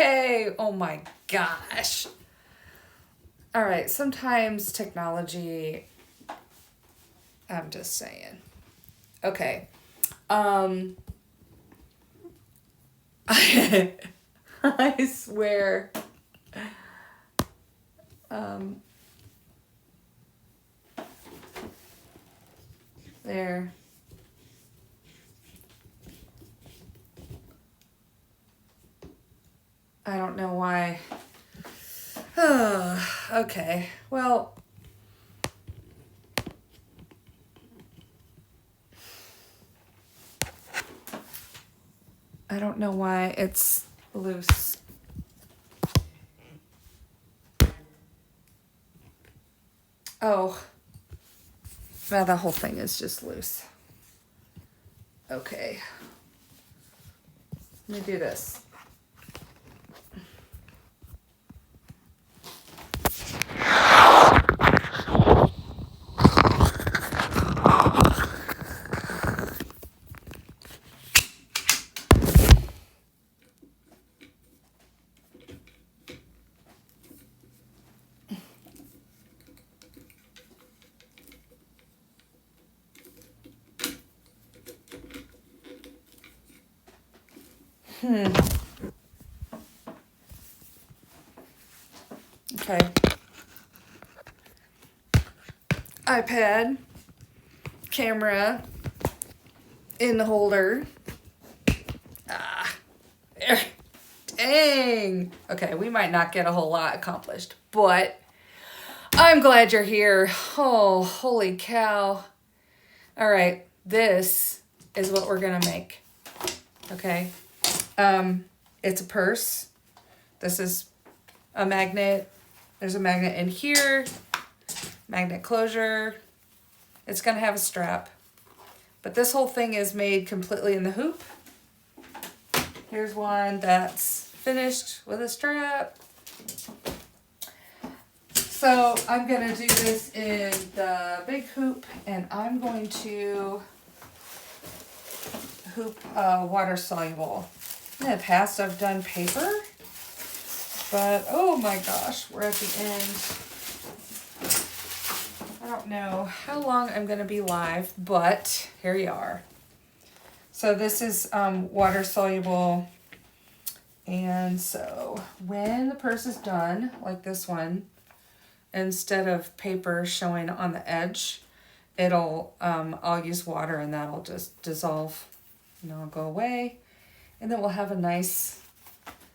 Okay. Oh my gosh. All right. Sometimes technology, I'm just saying. Okay. I swear. There. I don't know why. Okay. Well, I don't know why it's loose. Oh. Well, the whole thing is just loose. Okay. Let me do this. Okay. iPad, camera, in the holder. There. Dang. Okay, we might not get a whole lot accomplished, but I'm glad you're here. Oh, holy cow. All right, this is what we're gonna make. Okay. It's a purse. This is a magnet. There's a magnet in here. Magnet closure. It's gonna have a strap. But this whole thing is made completely in the hoop. Here's one that's finished with a strap. So I'm gonna do this in the big hoop, and I'm going to hoop water soluble. In the past I've done paper, but oh my gosh, we're at the end. I don't know how long I'm gonna be live, but here you are. So this is water soluble, and so when the purse is done, like this one, instead of paper showing on the edge, it'll I'll use water, and that'll just dissolve, and it'll go away, and then we'll have a nice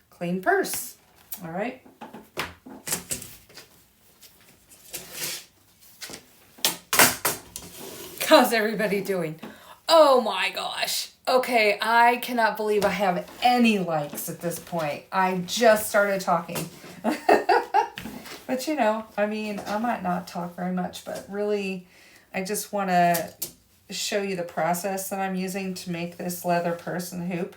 clean purse. All right. How's everybody doing? Oh my gosh. Okay, I cannot believe I have any likes at this point. I just started talking. But you know, I mean, I might not talk very much, but really, I just want to show you the process that I'm using to make this leather purse and hoop.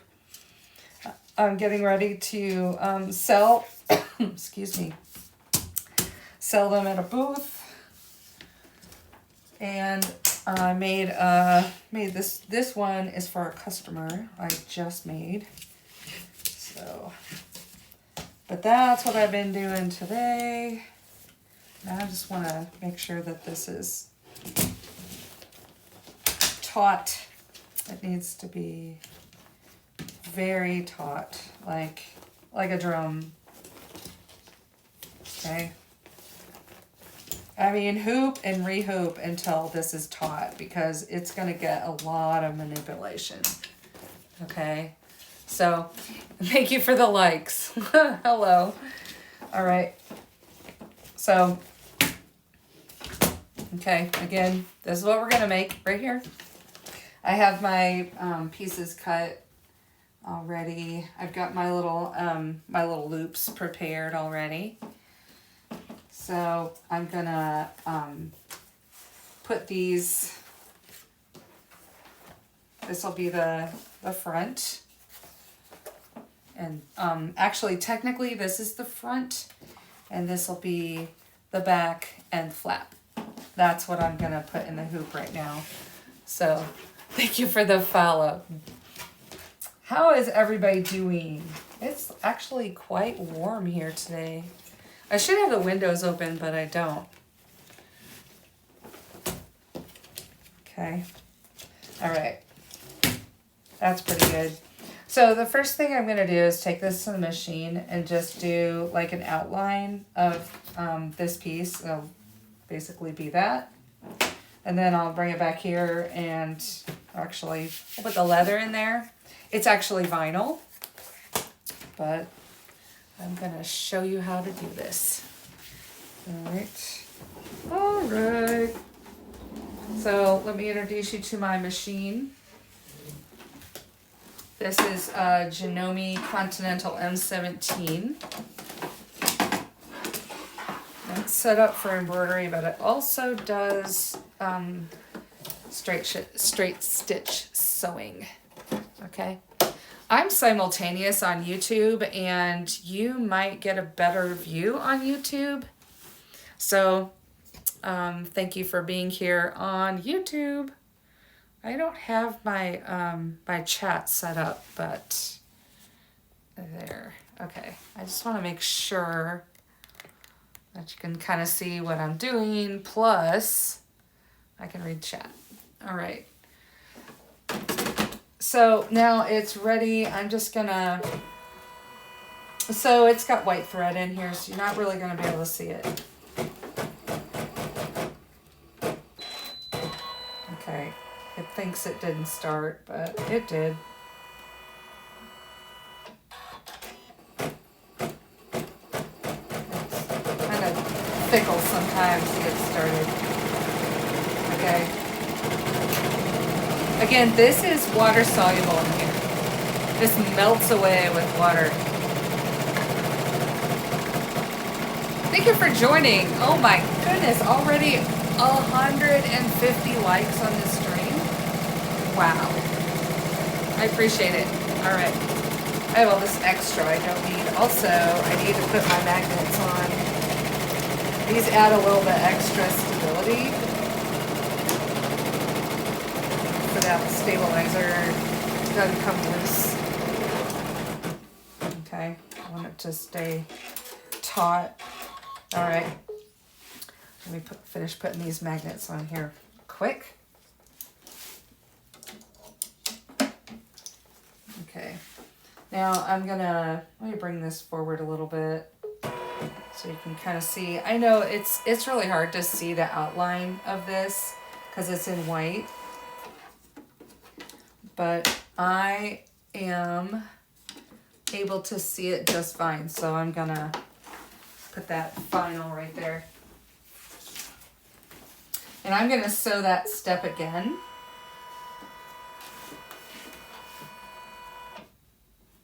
I'm getting ready to sell, excuse me, sell them at a booth. And I made this one is for a customer I just made. So, but that's what I've been doing today. And I just want to make sure that this is taut. It needs to be very taut, like a drum. Okay. I mean, hoop and rehoop until this is taut, because it's going to get a lot of manipulation. Okay. So, thank you for the likes. Hello. All right. So, okay, again, this is what we're going to make right here. I have my pieces cut already. I've got my little loops prepared already. So I'm gonna put these. This will be the front, and actually technically this is the front, and this will be the back and flap. That's what I'm gonna put in the hoop right now. So thank you for the follow. How is everybody doing? It's actually quite warm here today. I should have the windows open, but I don't. Okay. All right. That's pretty good. So the first thing I'm going to do is take this to the machine and just do like an outline of this piece. It'll basically be that. And then I'll bring it back here and actually I'll put the leather in there. It's actually vinyl, but I'm going to show you how to do this. All right. All right. So let me introduce you to my machine. This is a Janome Continental M17. It's set up for embroidery, but it also does straight stitch sewing. Okay. I'm simultaneous on YouTube, and you might get a better view on YouTube. So thank you for being here on YouTube. I don't have my my chat set up, but there. Okay, I just want to make sure that you can kind of see what I'm doing. Plus, I can read chat. All right. So now it's ready. I'm just gonna. So it's got white thread in here, so you're not really gonna be able to see it. Okay. It thinks it didn't start, but it did. It's kind of fickle sometimes to get started. Okay. Again, this is water soluble in here. This melts away with water. Thank you for joining. Oh my goodness, already 150 likes on this stream. Wow. I appreciate it. All right. I have all this extra I don't need. Also, I need to put my magnets on. These add a little bit extra stability. Put out the stabilizer. It doesn't come loose. Okay. I want it to stay taut. All right. Let me finish putting these magnets on here quick. Okay, now I'm gonna, let me bring this forward a little bit so you can kind of see. I know it's really hard to see the outline of this because it's in white, but I am able to see it just fine. So I'm gonna put that vinyl right there. And I'm gonna sew that step again.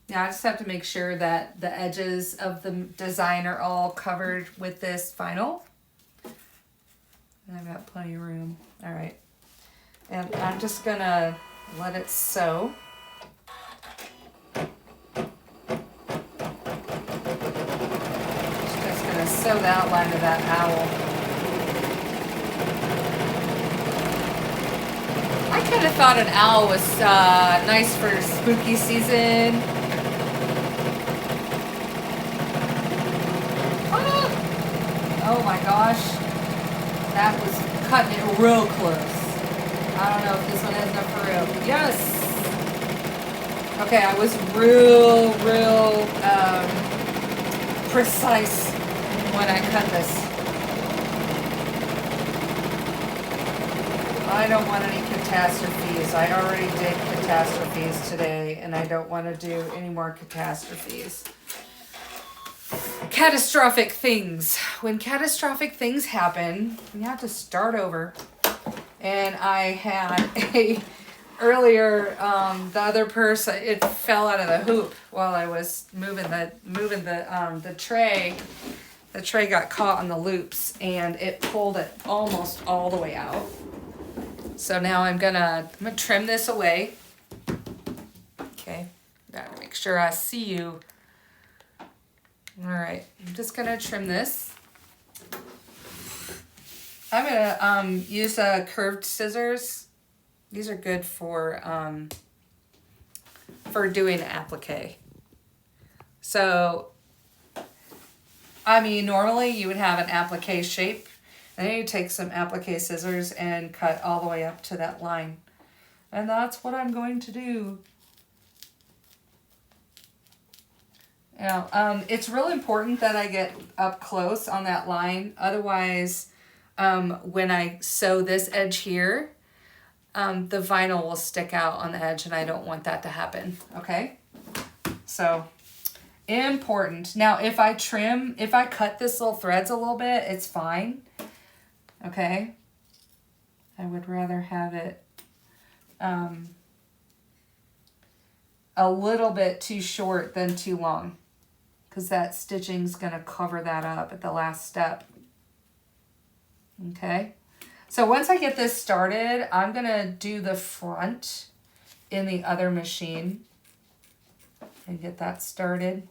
Now I just have to make sure that the edges of the design are all covered with this vinyl. And I've got plenty of room. All right. And I'm just gonna let it sew. Just gonna sew the outline of that owl. I kind of thought an owl was nice for spooky season. Oh my gosh, that was cutting it real close. I don't know if this one has enough for real. Yes! Okay, I was real precise when I cut this. I don't want any catastrophes. I already did catastrophes today, and I don't want to do any more catastrophes. Catastrophic things. When catastrophic things happen, you have to start over. And I had earlier, the other person, it fell out of the hoop while I was moving the tray. The tray got caught on the loops and it pulled it almost all the way out. So now I'm gonna trim this away. Okay, gotta make sure I see you. All right, I'm just gonna trim this. I'm gonna use curved scissors. These are good for doing applique. So, I mean, normally you would have an applique shape. And then you take some applique scissors and cut all the way up to that line. And that's what I'm going to do. Now, it's real important that I get up close on that line. Otherwise, when I sew this edge here, the vinyl will stick out on the edge, and I don't want that to happen, okay? So, important. Now, if I cut this little threads a little bit, it's fine, okay? I would rather have it a little bit too short than too long, because that stitching's going to cover that up at the last step. Okay, so once I get this started, I'm going to do the front in the other machine and get that started.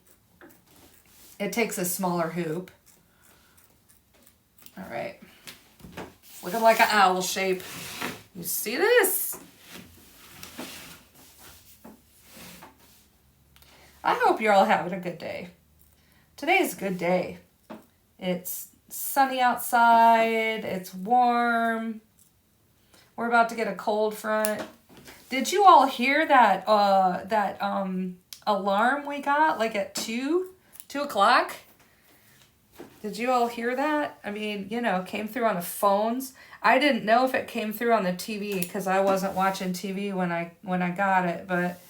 It takes a smaller hoop. All right, it's looking like an owl shape. You see this? I hope you're all having a good day. Today is a good day. It's sunny outside. It's warm. We're about to get a cold front. Did you all hear that alarm we got like at 2 o'clock? Did you all hear that? I mean, you know, came through on the phones. I didn't know if it came through on the TV because I wasn't watching TV when I got it, but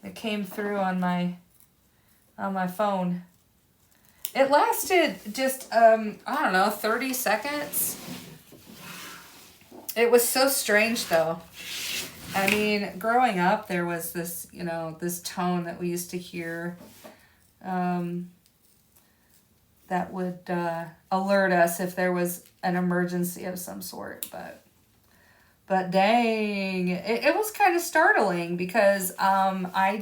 it came through on my phone. It lasted just, I don't know, 30 seconds. It was so strange, though. I mean, growing up, there was this, you know, this tone that we used to hear that would alert us if there was an emergency of some sort. But dang, it was kind of startling because I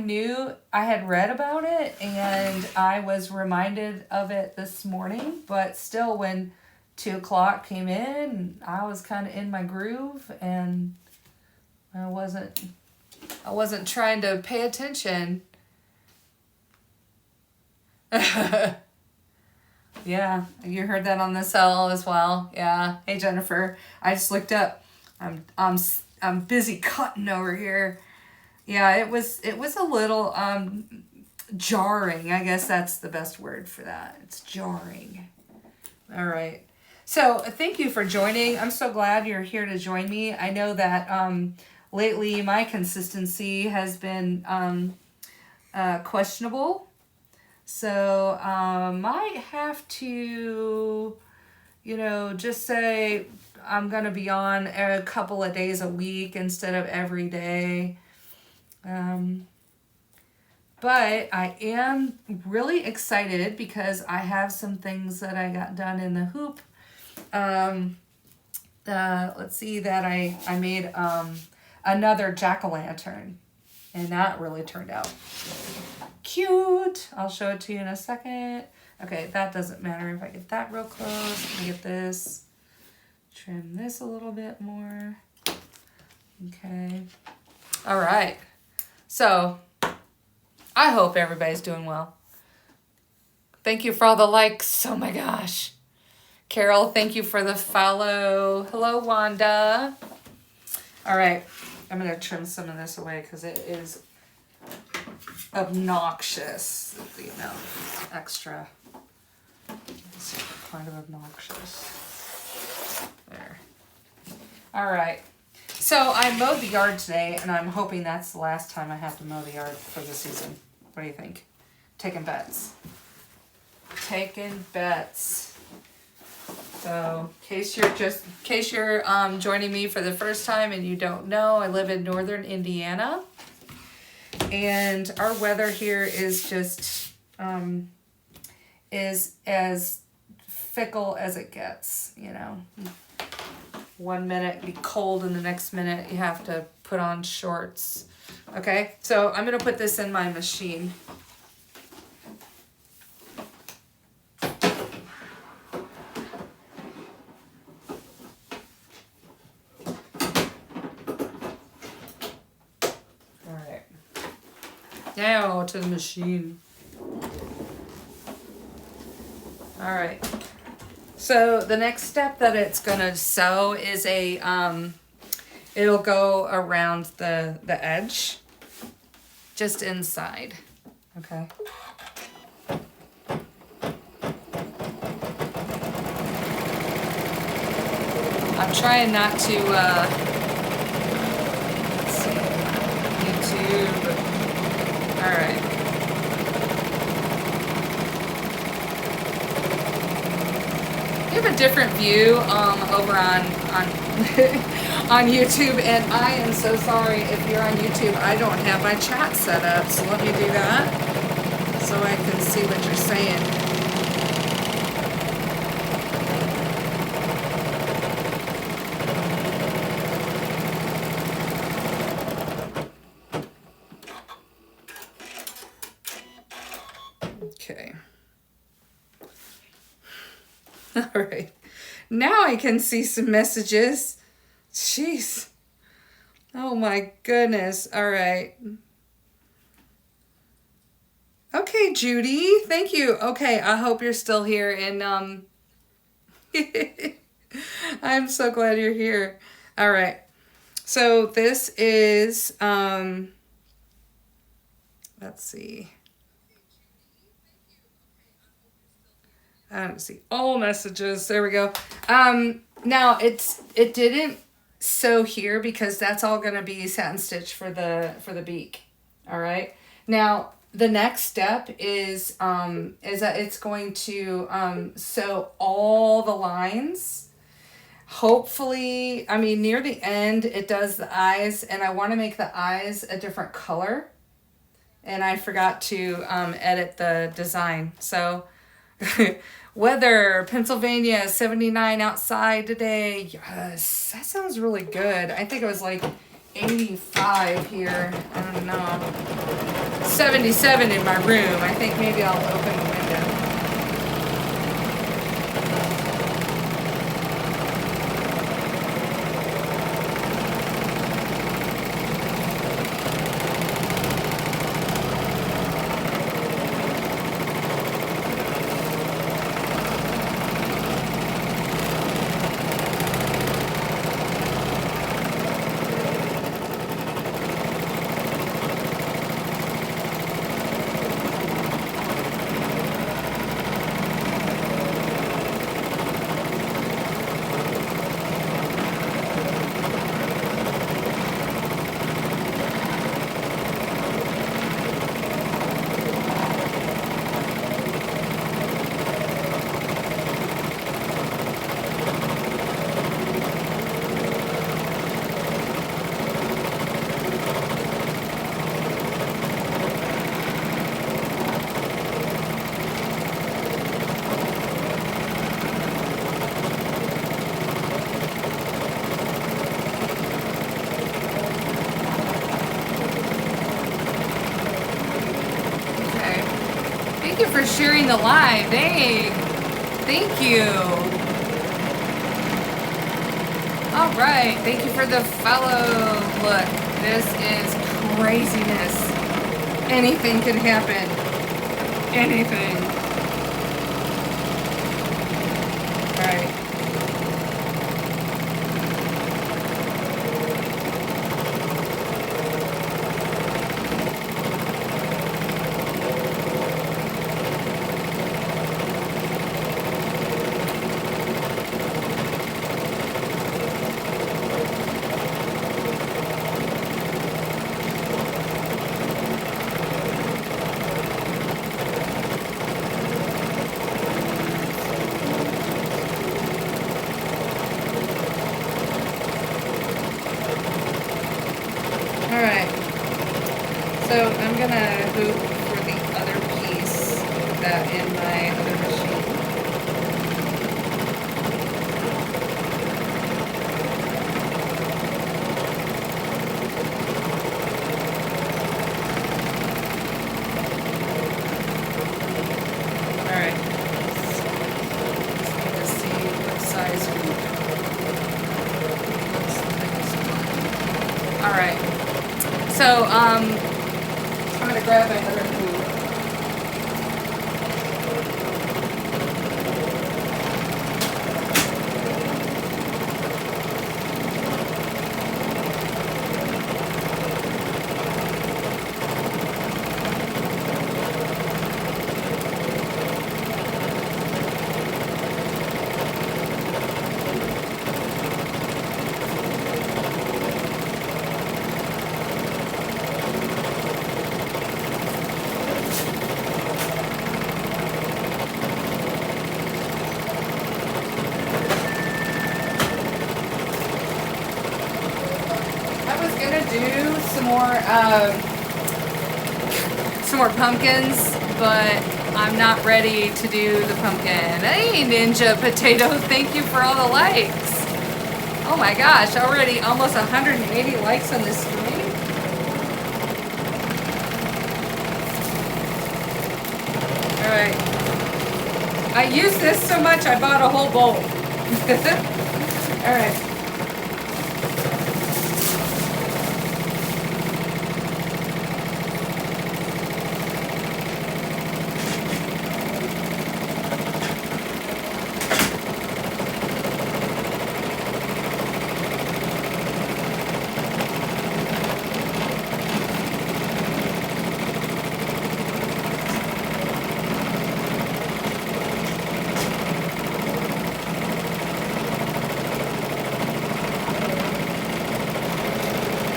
knew I had read about it and I was reminded of it this morning, but still when 2 o'clock came in, I was kind of in my groove and I wasn't trying to pay attention. Yeah, you heard that on the cell as well. Yeah. Hey Jennifer, I just looked up. I'm busy cutting over here. Yeah, it was a little jarring. I guess that's the best word for that. It's jarring. All right. So thank you for joining. I'm so glad you're here to join me. I know that lately my consistency has been questionable. So might have to, you know, just say I'm going to be on a couple of days a week instead of every day. But I am really excited because I have some things that I got done in the hoop. Let's see that I made another jack-o'-lantern, and that really turned out cute. I'll show it to you in a second. Okay, that doesn't matter if I get that real close. Let me get this. Trim this a little bit more. Okay. All right. So, I hope everybody's doing well. Thank you for all the likes. Oh my gosh. Carol, thank you for the follow. Hello, Wanda. All right. I'm going to trim some of this away because it is obnoxious. The amount of extra. It's kind of obnoxious. There. All right. So I mowed the yard today, and I'm hoping that's the last time I have to mow the yard for the season. What do you think? Taking bets. Taking bets. So, in case you're joining me for the first time and you don't know, I live in northern Indiana, and our weather here is just is as fickle as it gets. You know, 1 minute be cold, and the next minute you have to put on shorts. Okay, so I'm gonna put this in my machine. Now to the machine. All right. So the next step that it's gonna sew is it'll go around the edge, just inside. Okay. I'm trying not to, let's see, YouTube. All right. You have a different view over on on YouTube, and I am so sorry if you're on YouTube. I don't have my chat set up, so let me do that so I can see what you're saying. Okay. All right. Now I can see some messages. Jeez. Oh my goodness. All right. Okay, Judy. Thank you. Okay, I hope you're still here, and I'm so glad you're here. All right. So this is let's see. I don't see all messages. There we go. Now it didn't sew here because that's all gonna be satin stitch for the beak. All right. Now the next step is that it's going to sew all the lines. Hopefully, I mean near the end it does the eyes, and I want to make the eyes a different color. And I forgot to edit the design. So. Weather, Pennsylvania, 79 outside today. Yes, that sounds really good. I think it was like 85 here. I don't know. 77 in my room. I think maybe I'll open the window. Thank you for sharing the live. Dang. Thank you. All right. Thank you for the follow. Look, this is craziness. Anything can happen. Anything. All right. So I'm gonna hoop for the other piece that in my other machine. All right. Let's see what size hoop. All right. So I'm gonna grab my other food. Do some more pumpkins, but I'm not ready to do the pumpkin. Hey, Ninja Potato, thank you for all the likes. Oh my gosh, already almost 180 likes on this stream. All right. I use this so much, I bought a whole bowl. All right.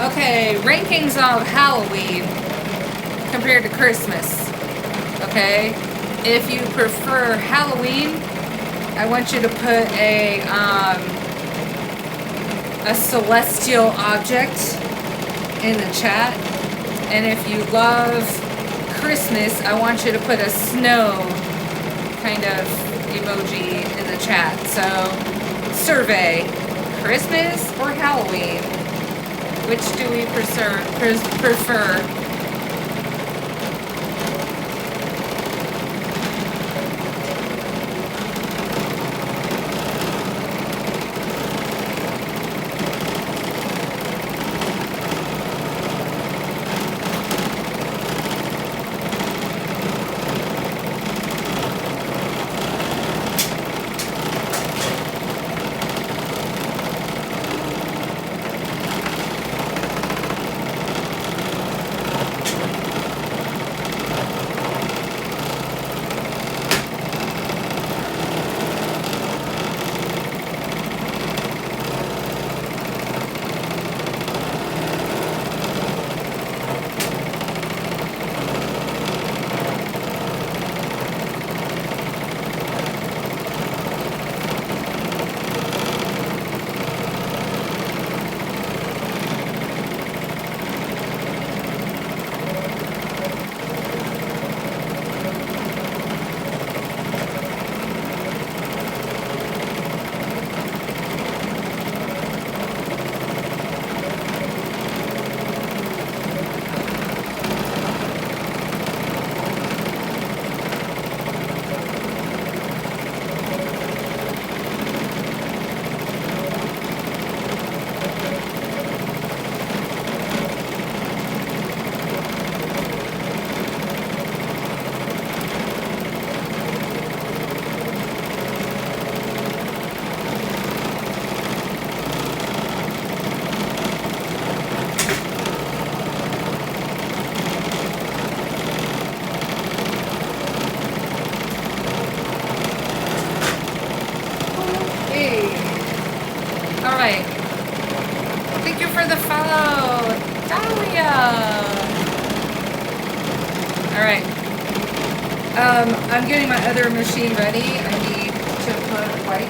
Okay, rankings of Halloween compared to Christmas. Okay, if you prefer Halloween, I want you to put a celestial object in the chat. And if you love Christmas, I want you to put a snow kind of emoji in the chat. So, survey, Christmas or Halloween? Which do we prefer? I'm getting my other machine ready. I need to put white.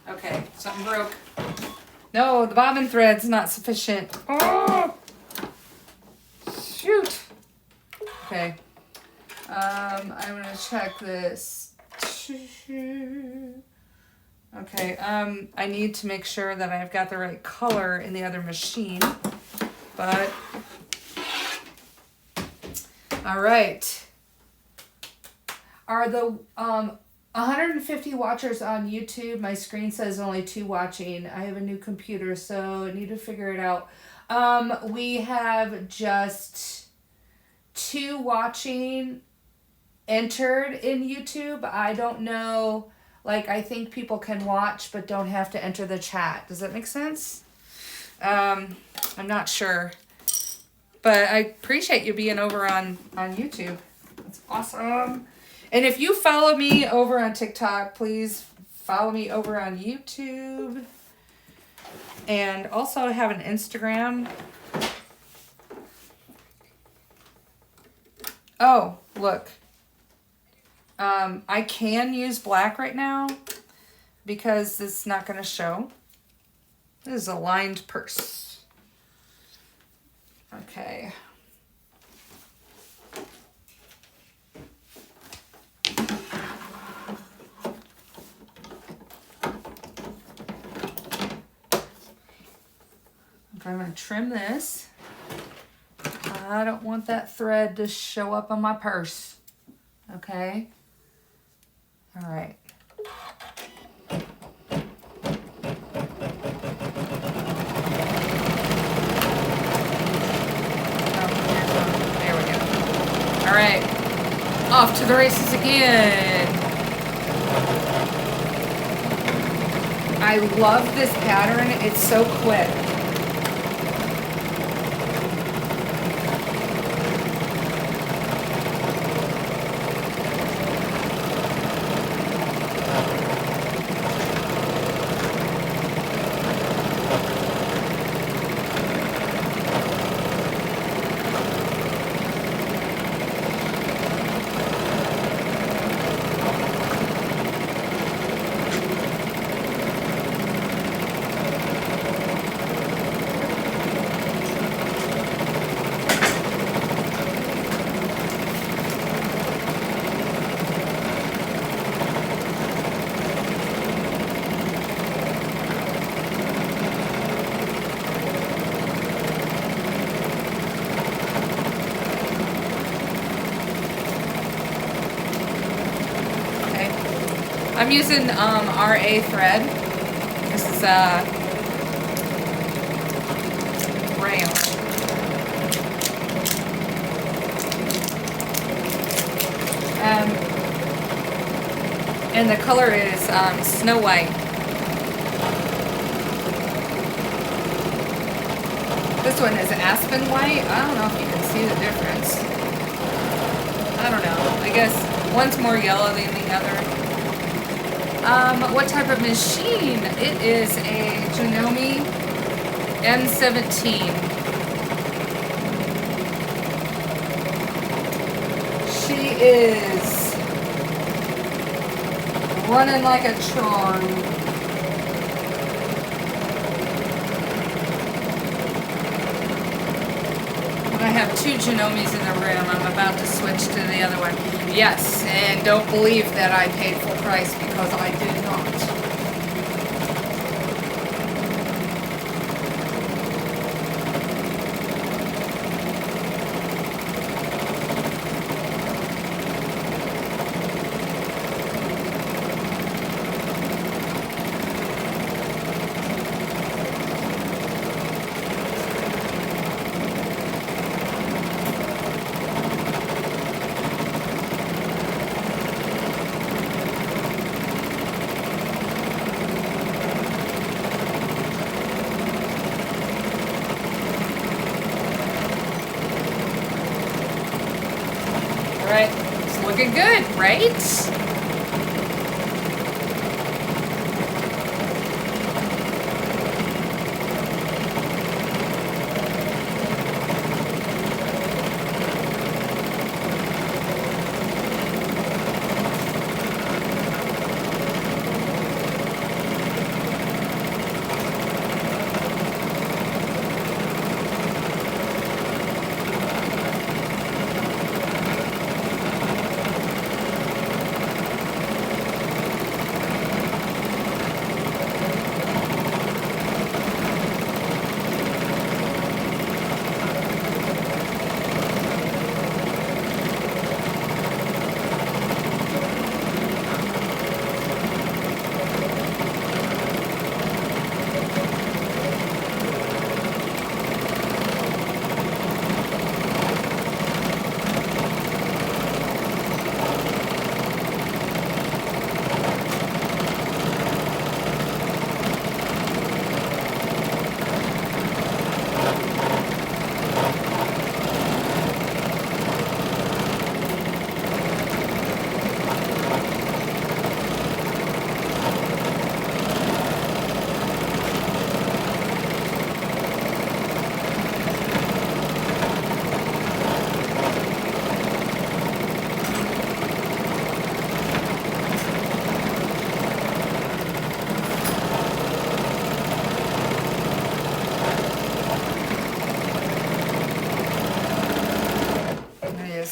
Okay, something broke. No, the bobbin thread's not sufficient. Oh! Shoot. Okay. I'm gonna check this. Okay, I need to make sure that I've got the right color in the other machine. but all right. Are the 150 watchers on YouTube? My screen says only 2 watching. I have a new computer, so I need to figure it out. We have just 2 watching entered in YouTube. I don't know. Like, I think people can watch but don't have to enter the chat. Does that make sense? I'm not sure. But I appreciate you being over on YouTube. That's awesome. And if you follow me over on TikTok, please follow me over on YouTube. And also I have an Instagram. Oh, look. I can use black right now because it's not going to show. This is a lined purse. Okay. I'm going to trim this. I don't want that thread to show up on my purse. Okay. All right. There we go. All right. Off to the races again. I love this pattern. It's so quick. I'm using RA thread. This is rayon. And the color is Snow White. This one is Aspen White. I don't know if you can see the difference. I don't know. I guess one's more yellow than the other. What type of machine? It is a Janome N17. She is running like a charm. I have 2 Janomes in the room. I'm about to switch to the other one. Yes, and don't believe that I paid full price because I did not. Alright, it's looking good, right?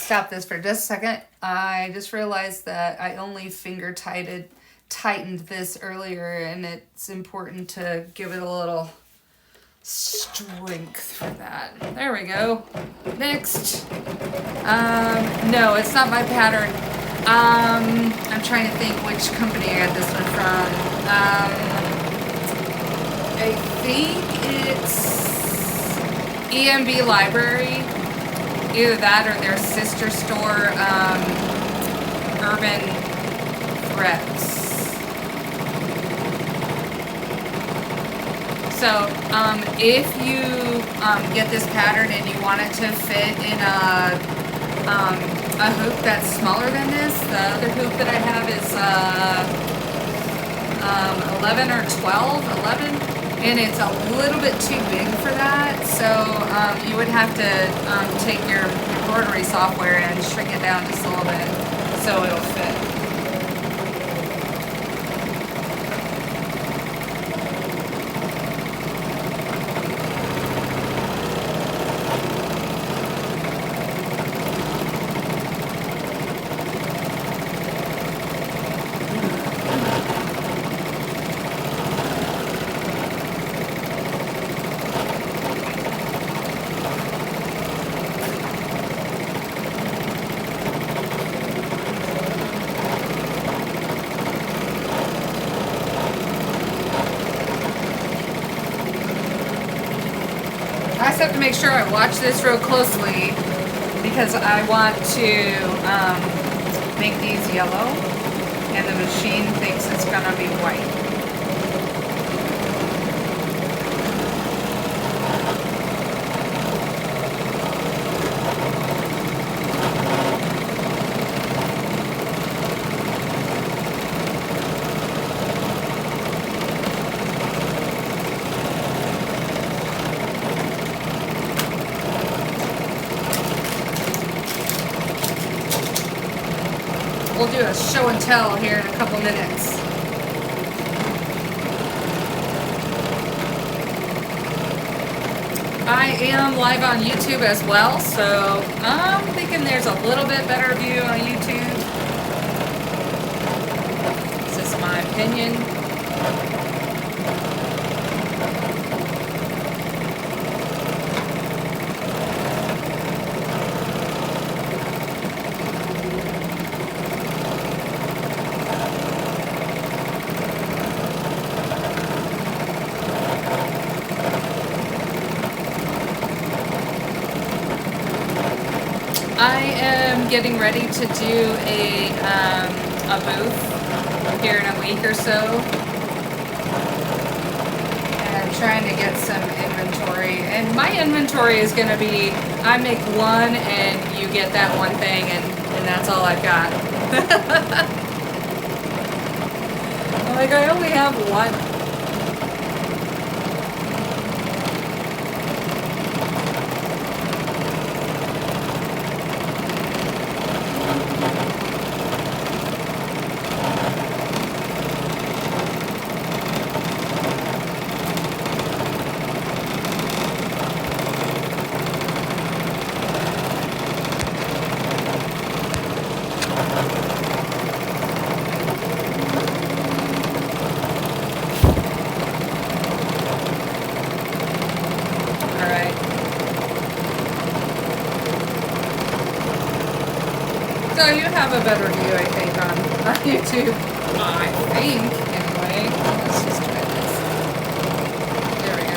stop this for just a second. I just realized that I only finger tightened this earlier, and it's important to give it a little strength for that. There we go. Next. No, it's not my pattern. I'm trying to think which company I got this one from. I think it's EMB Library. Either that or their sister store, Urban Threats. So, if you get this pattern and you want it to fit in a hoop that's smaller than this, the other hoop that I have is 11 or 12, 11, and it's a little bit too big for that. So you would have to take your embroidery software and shrink it down just a little bit so it'll fit. I just have to make sure I watch this real closely because I want to make these yellow and the machine thinks it's gonna be white. We'll do a show and tell here in a couple minutes. I am live on YouTube as well, so I'm thinking there's a little bit better view on YouTube. This is my opinion. I am getting ready to do a booth here in a week or so, and I'm trying to get some inventory. And my inventory is going to be, I make one and you get that one thing, and that's all I've got. I'm like, I only have one. So you have a better view, I think, on YouTube. I think, anyway. Let's just try this. There we go.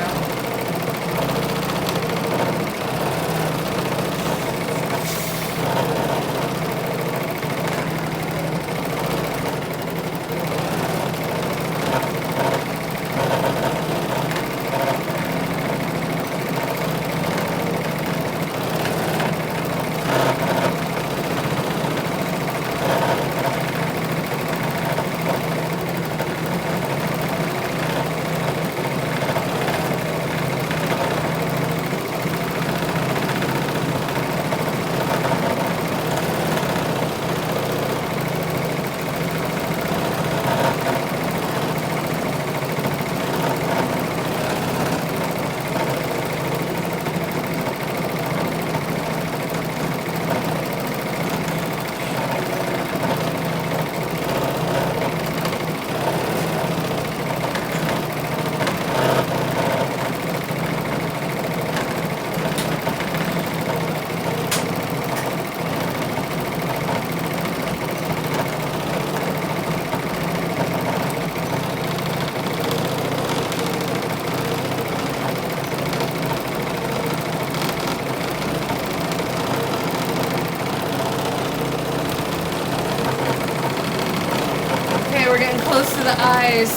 to the eyes.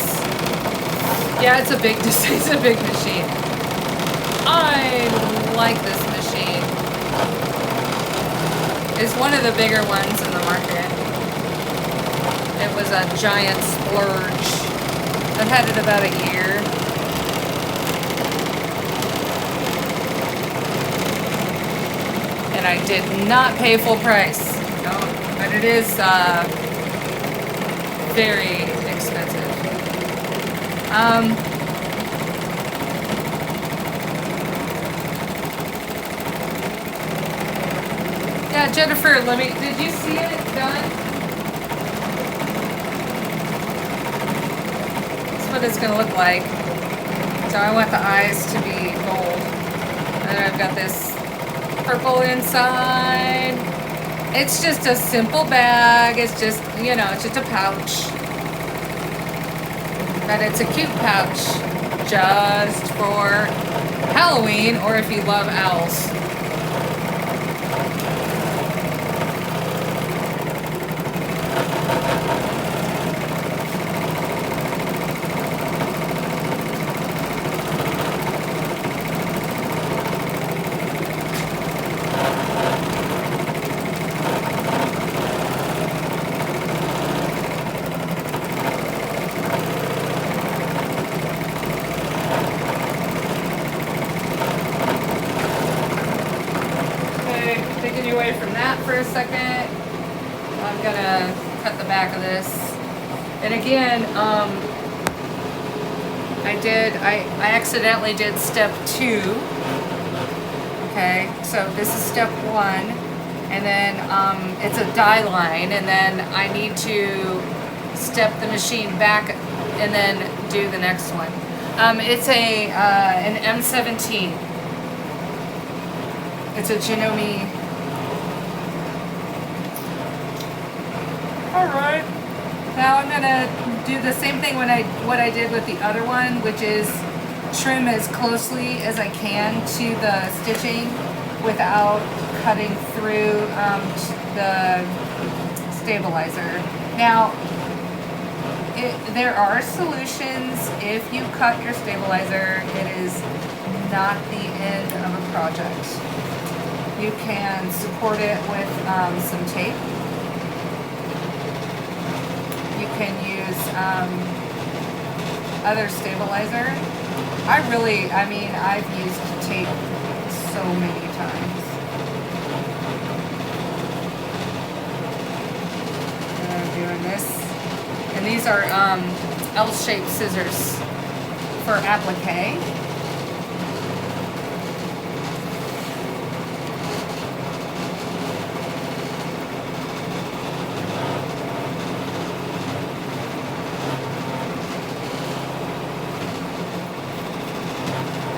Yeah, it's a big machine. I like this machine. It's one of the bigger ones in the market. It was a giant splurge. I've had it about a year. And I did not pay full price. No, but it is very expensive. Yeah, Jennifer, did you see it done? That's what it's gonna look like. So I want the eyes to be gold. And then I've got this purple inside. It's just a simple bag. It's just, it's just a pouch. But it's a cute pouch. Just for Halloween, or if you love owls. Away from that for a second. I'm gonna cut the back of this. And again, I accidentally did step 2. Okay, so this is step 1, and then it's a die line, and then I need to step the machine back and then do the next one. It's an M17. It's a Janome. Alright, now I'm gonna do the same thing what I did with the other one, which is trim as closely as I can to the stitching without cutting through the stabilizer. Now, there are solutions. If you cut your stabilizer, it is not the end of a project. You can support it with some tape. You can use other stabilizer. I've used tape so many times. And I'm doing this. And these are L-shaped scissors for applique.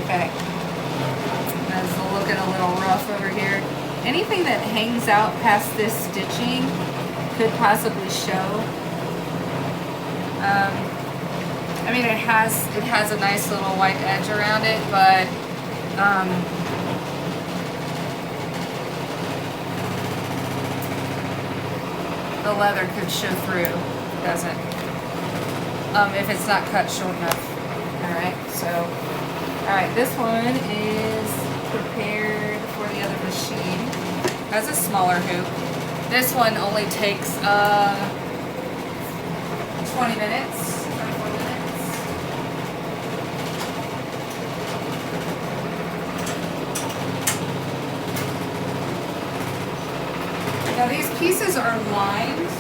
Okay, that's looking a little rough over here. Anything that hangs out past this stitching could possibly show. It has a nice little white edge around it, but the leather could show through. It doesn't. If it's not cut short enough. Alright, so alright, this one is prepared for the other machine. It has a smaller hoop. This one only takes 20 minutes, 24 minutes. Now these pieces are lined.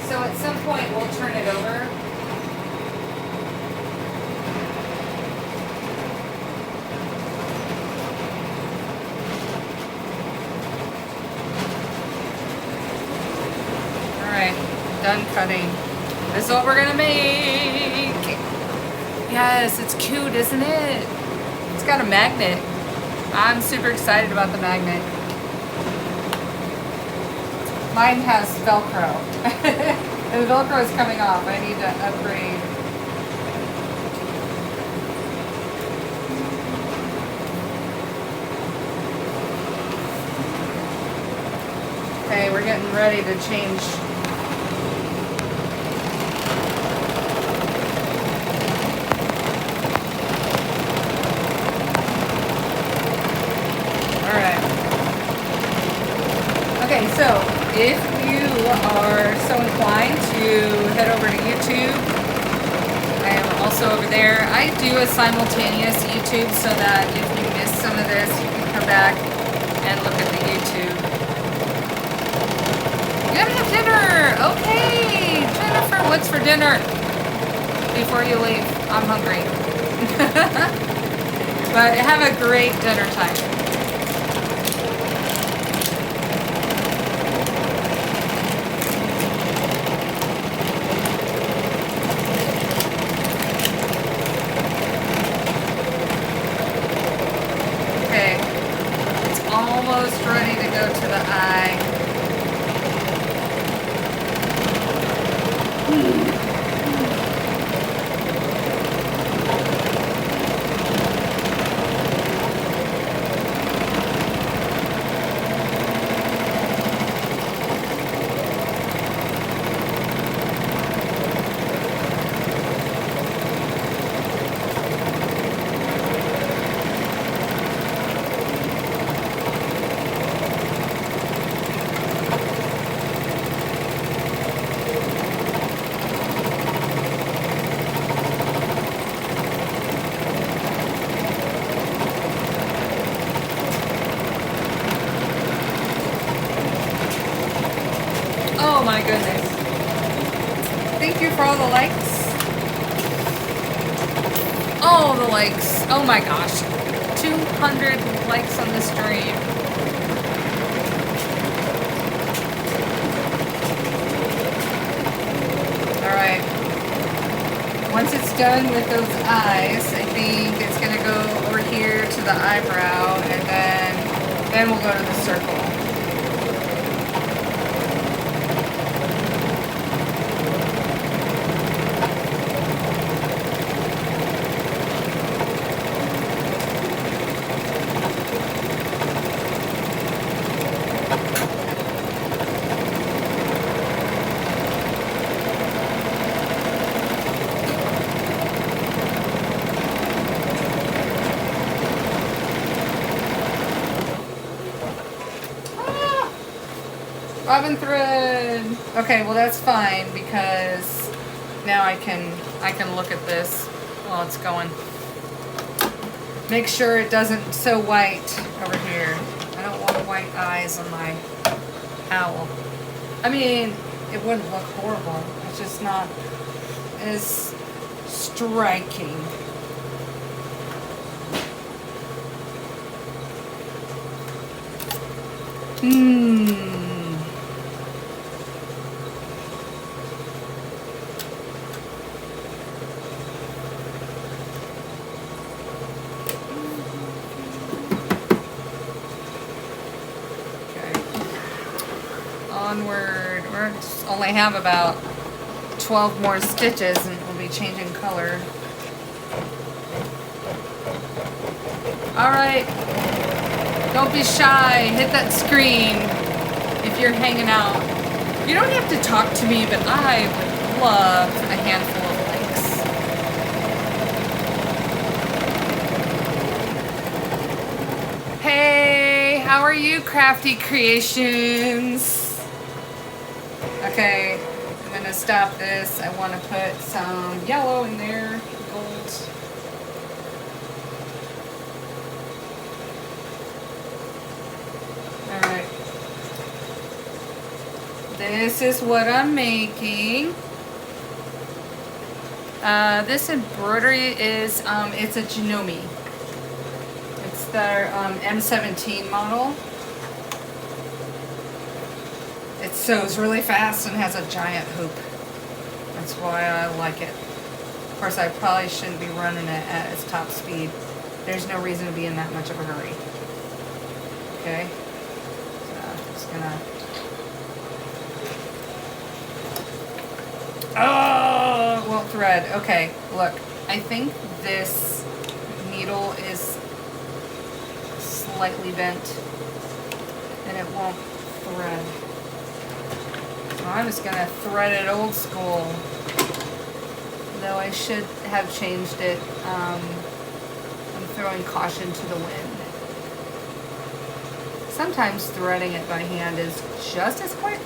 So at some point we'll turn it over. Alright, done cutting. This is what we're gonna make. Yes, it's cute, isn't it? It's got a magnet. I'm super excited about the magnet. Mine has Velcro. And the Velcro is coming off. I need to upgrade. Okay, we're we're getting ready to change. All right. Okay, so if you are so inclined to head over to YouTube, I am also over there. I do a simultaneous YouTube so that if you miss some of this, you can come back and look at the YouTube. You gotta have dinner! Okay! Jennifer, what's for dinner? Before you leave, I'm hungry. But have a great dinner time. Almost ready to go to the eye. Oh my goodness. Thank you for all the likes. All the likes. Oh my gosh. 200 likes on the stream. Alright. Once it's done with those eyes, I think it's going to go over here to the eyebrow, and then we'll go to the circle. Bobbin thread. Okay, well that's fine because now I can look at this while it's going. Make sure it doesn't so white over here. I don't want white eyes on my owl. I mean, it wouldn't look horrible. It's just not as striking. Onward. We're only have about 12 more stitches and we'll be changing color. Alright. Don't be shy. Hit that screen if you're hanging out. You don't have to talk to me, but I would love a handful of likes. Hey, how are you, Crafty Creations? Okay, I'm gonna stop this. I want to put some yellow in there, gold. Alright. This is what I'm making. This embroidery is, it's a Janome. It's their M17 model. It sews really fast and has a giant hoop. That's why I like it. Of course, I probably shouldn't be running it at its top speed. There's no reason to be in that much of a hurry. Okay? So I'm just gonna... Oh, it won't thread. Okay, look. I think this needle is slightly bent and it won't thread. I'm just gonna thread it old school. Though I should have changed it. I'm throwing caution to the wind. Sometimes threading it by hand is just as quick.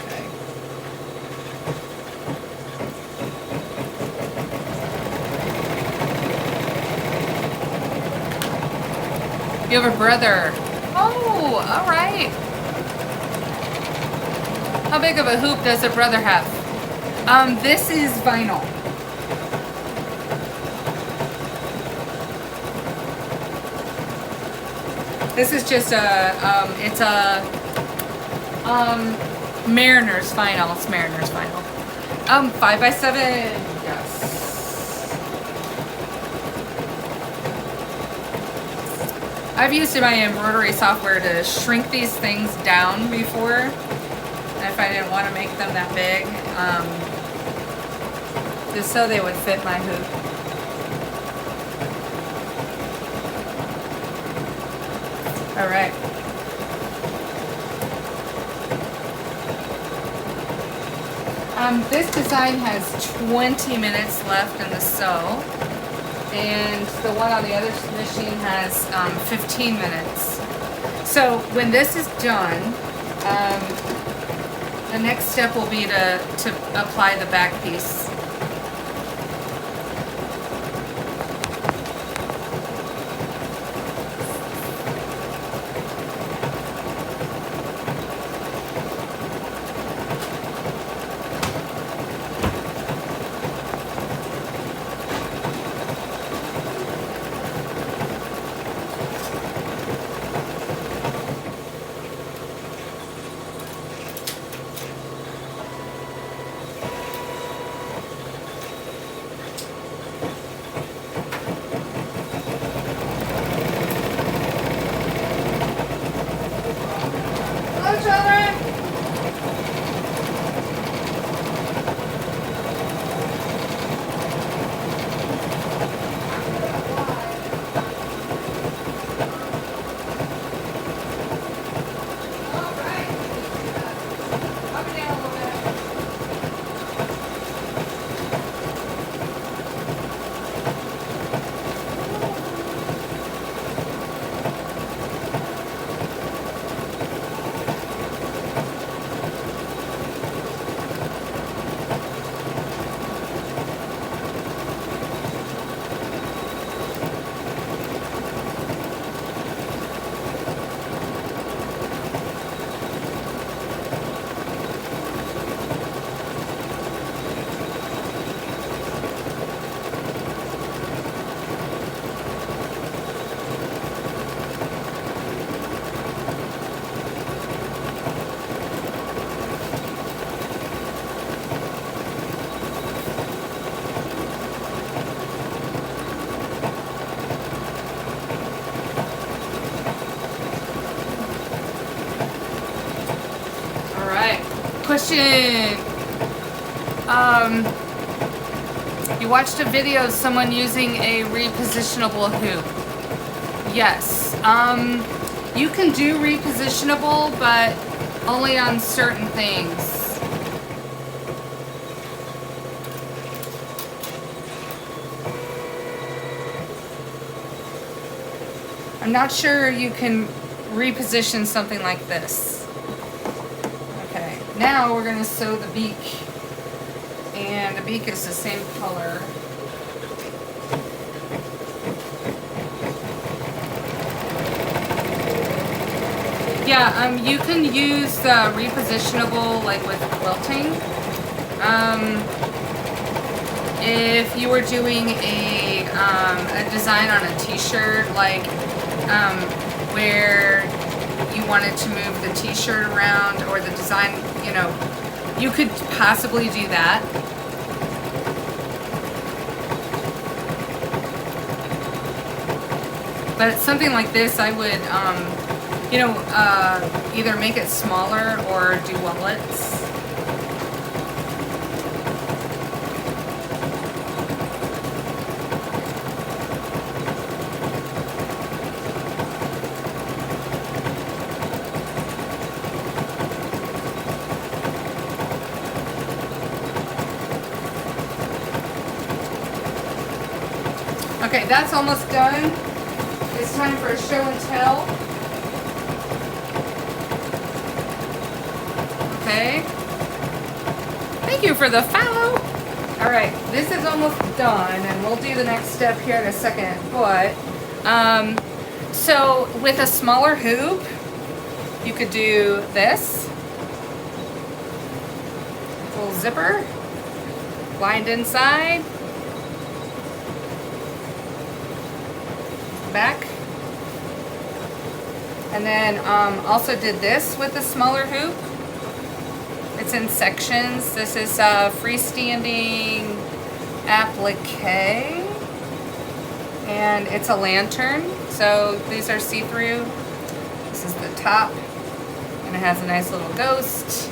Okay. You have a brother. Oh, all right. How big of a hoop does a brother have? This is vinyl. This is just it's a Mariners vinyl. It's Mariners vinyl. 5x7, yes. I've used my embroidery software to shrink these things down before. If I didn't want to make them that big, just so they would fit my hoop. All right. This design has 20 minutes left in the sew, and the one on the other machine has 15 minutes. So when this is done, the next step will be to apply the back piece. Question. You watched a video of someone using a repositionable hoop. Yes. You can do repositionable, but only on certain things. I'm not sure you can reposition something like this. Now we're going to sew the beak, and the beak is the same color. Yeah, you can use the repositionable like with quilting. If you were doing a design on a t-shirt, like where you wanted to move the t-shirt around or the design, you know, you could possibly do that. But something like this, I would, you know, either make it smaller or do wallets. Okay, that's almost done. It's time for a show and tell. Okay. Thank you for the follow. All right, this is almost done, and we'll do the next step here in a second. But, so with a smaller hoop, you could do this. Little zipper, lined inside, back. And then also did this with a smaller hoop. It's in sections. This is a freestanding applique, and it's a lantern. So these are see-through. This is the top, and it has a nice little ghost.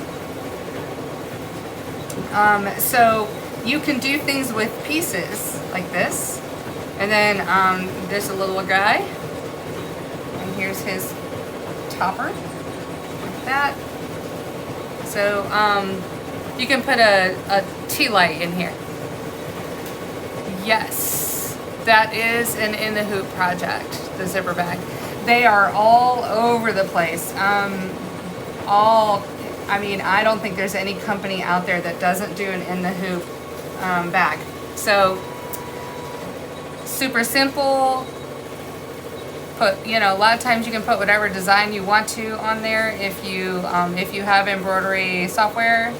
So you can do things with pieces like this. And then there's a little guy, and here's his topper, like that. So you can put a tea light in here. Yes, that is an in the hoop project, the zipper bag. They are all over the place. I mean, I don't think there's any company out there that doesn't do an in the hoop bag. So super simple. Put, you know, a lot of times you can put whatever design you want to on there if you have embroidery software.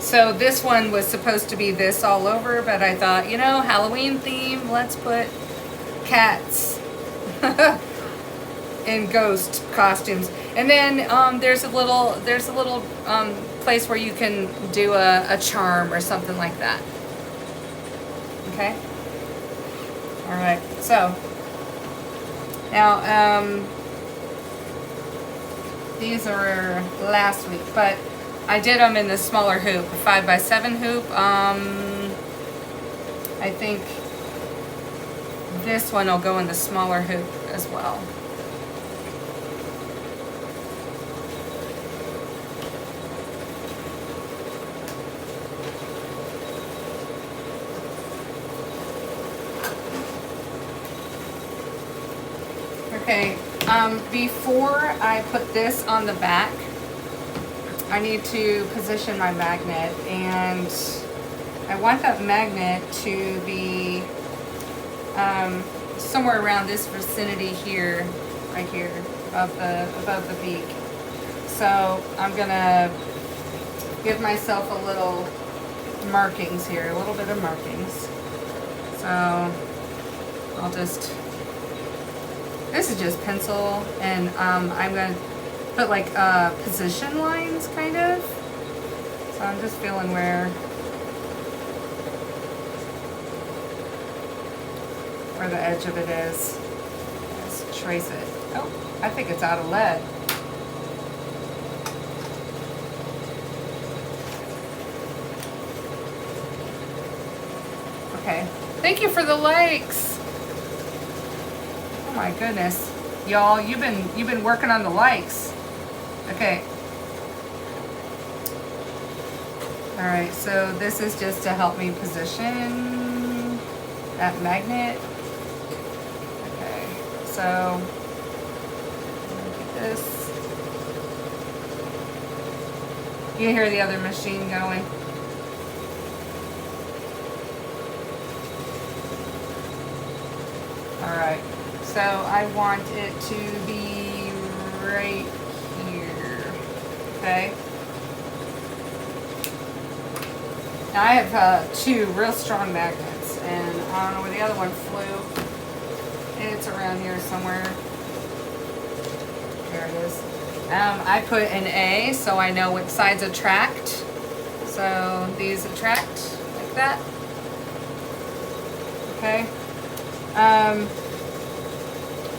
So this one was supposed to be this all over, but I thought, you know, Halloween theme, let's put cats in ghost costumes. And then there's a little place where you can do a charm or something like that. Okay. All right. So now these are last week, but I did them in the smaller hoop, 5x7 hoop. I think this one will go in the smaller hoop as well. Okay, before I put this on the back, I need to position my magnet, and I want that magnet to be somewhere around this vicinity here, right here, above the beak. So I'm gonna give myself a little markings here, a little bit of markings. So I'll just, this is just pencil, and I'm gonna put like position lines, kind of. So I'm just feeling where the edge of it is. Let's trace it. Oh, I think it's out of lead. Okay. Thank you for the likes. Oh my goodness, y'all, you've been working on the likes. Okay. All right, so this is just to help me position that magnet. Okay, so get this. You can hear the other machine going. All right. So I want it to be right here, okay? Now I have two real strong magnets, and I don't know where the other one flew. It's around here somewhere. There it is. I put an A so I know which sides attract. So these attract like that, okay?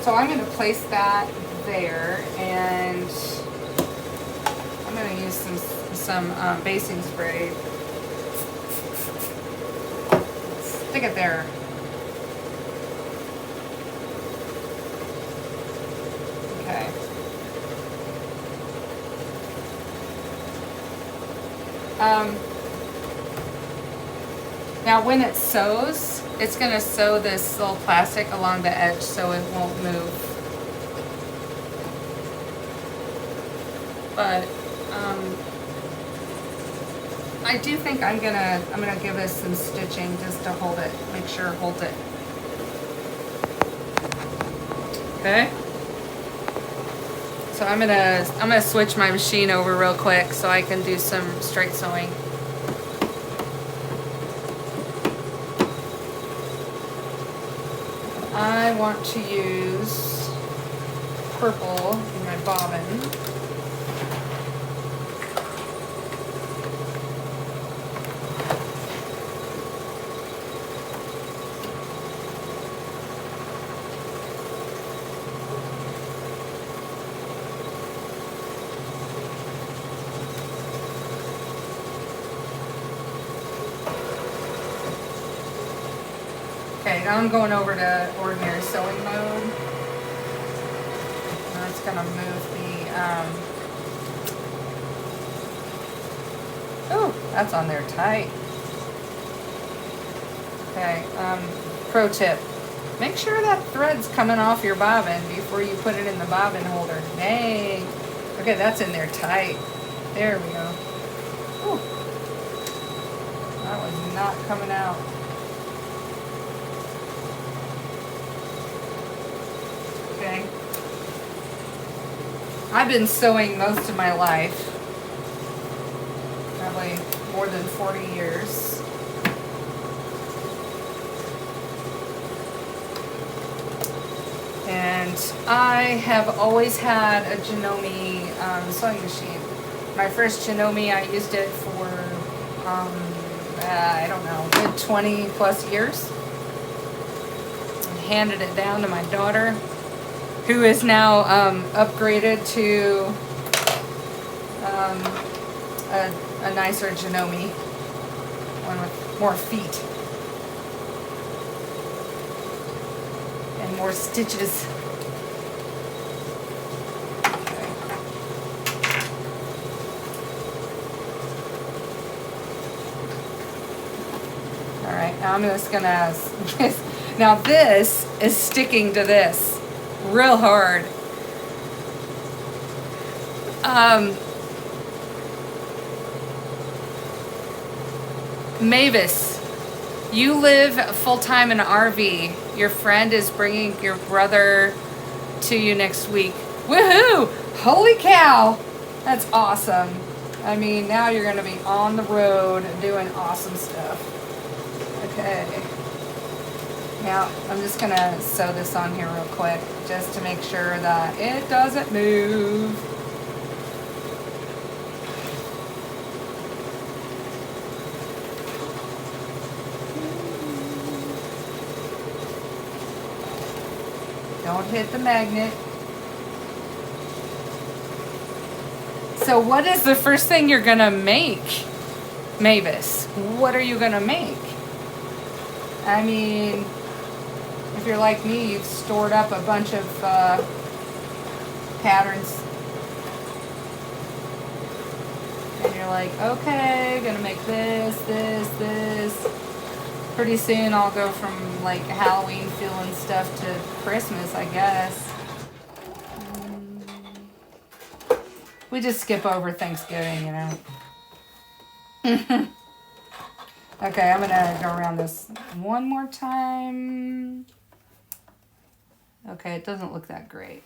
So I'm going to place that there, and I'm going to use some basing spray. Stick it there. Okay. Now when it sews, it's going to sew this little plastic along the edge so it won't move. But I do think I'm gonna give this some stitching just to hold it, make sure it holds it. Okay. So I'm gonna switch my machine over real quick so I can do some straight sewing. I want to use purple in my bobbin. Okay, now I'm going over to ordinary sewing mode. Now it's gonna move the, oh, that's on there tight. Okay, pro tip. Make sure that thread's coming off your bobbin before you put it in the bobbin holder. Dang. Okay, that's in there tight. There we go. Whew. That was not coming out. Okay. I've been sewing most of my life, probably more than 40 years. And I have always had a Janome sewing machine. My first Janome, I used it for, I don't know, good 20 plus years. And handed it down to my daughter, who is now upgraded to a nicer Janome, one with more feet and more stitches. Okay. All right, now I'm just gonna, now this is sticking to this real hard. Mavis, you live full-time in an RV. Your friend is bringing your brother to you next week. Woohoo! Holy cow! That's awesome. I mean, now you're going to be on the road doing awesome stuff. Okay. Now, I'm just going to sew this on here real quick just to make sure that it doesn't move. Don't hit the magnet. So what is the first thing you're going to make, Mavis? What are you going to make? I mean, if you're like me, you've stored up a bunch of patterns. And you're like, okay, gonna make this, this, this. Pretty soon I'll go from like Halloween feeling stuff to Christmas, I guess. We just skip over Thanksgiving, you know. Okay, I'm gonna go around this one more time. Okay, it doesn't look that great.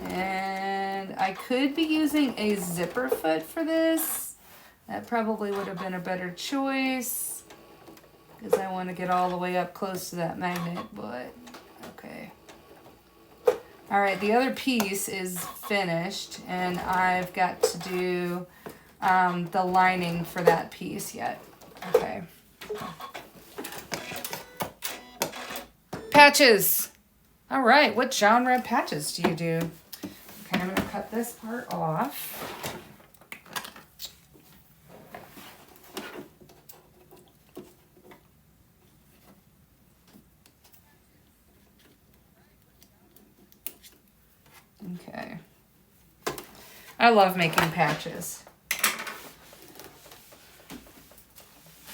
And I could be using a zipper foot for this. That probably would have been a better choice, because I want to get all the way up close to that magnet, but okay. All right, the other piece is finished, and I've got to do the lining for that piece yet. Okay. Patches. All right, what genre of patches do you do? Okay, I'm gonna cut this part off. Okay. I love making patches.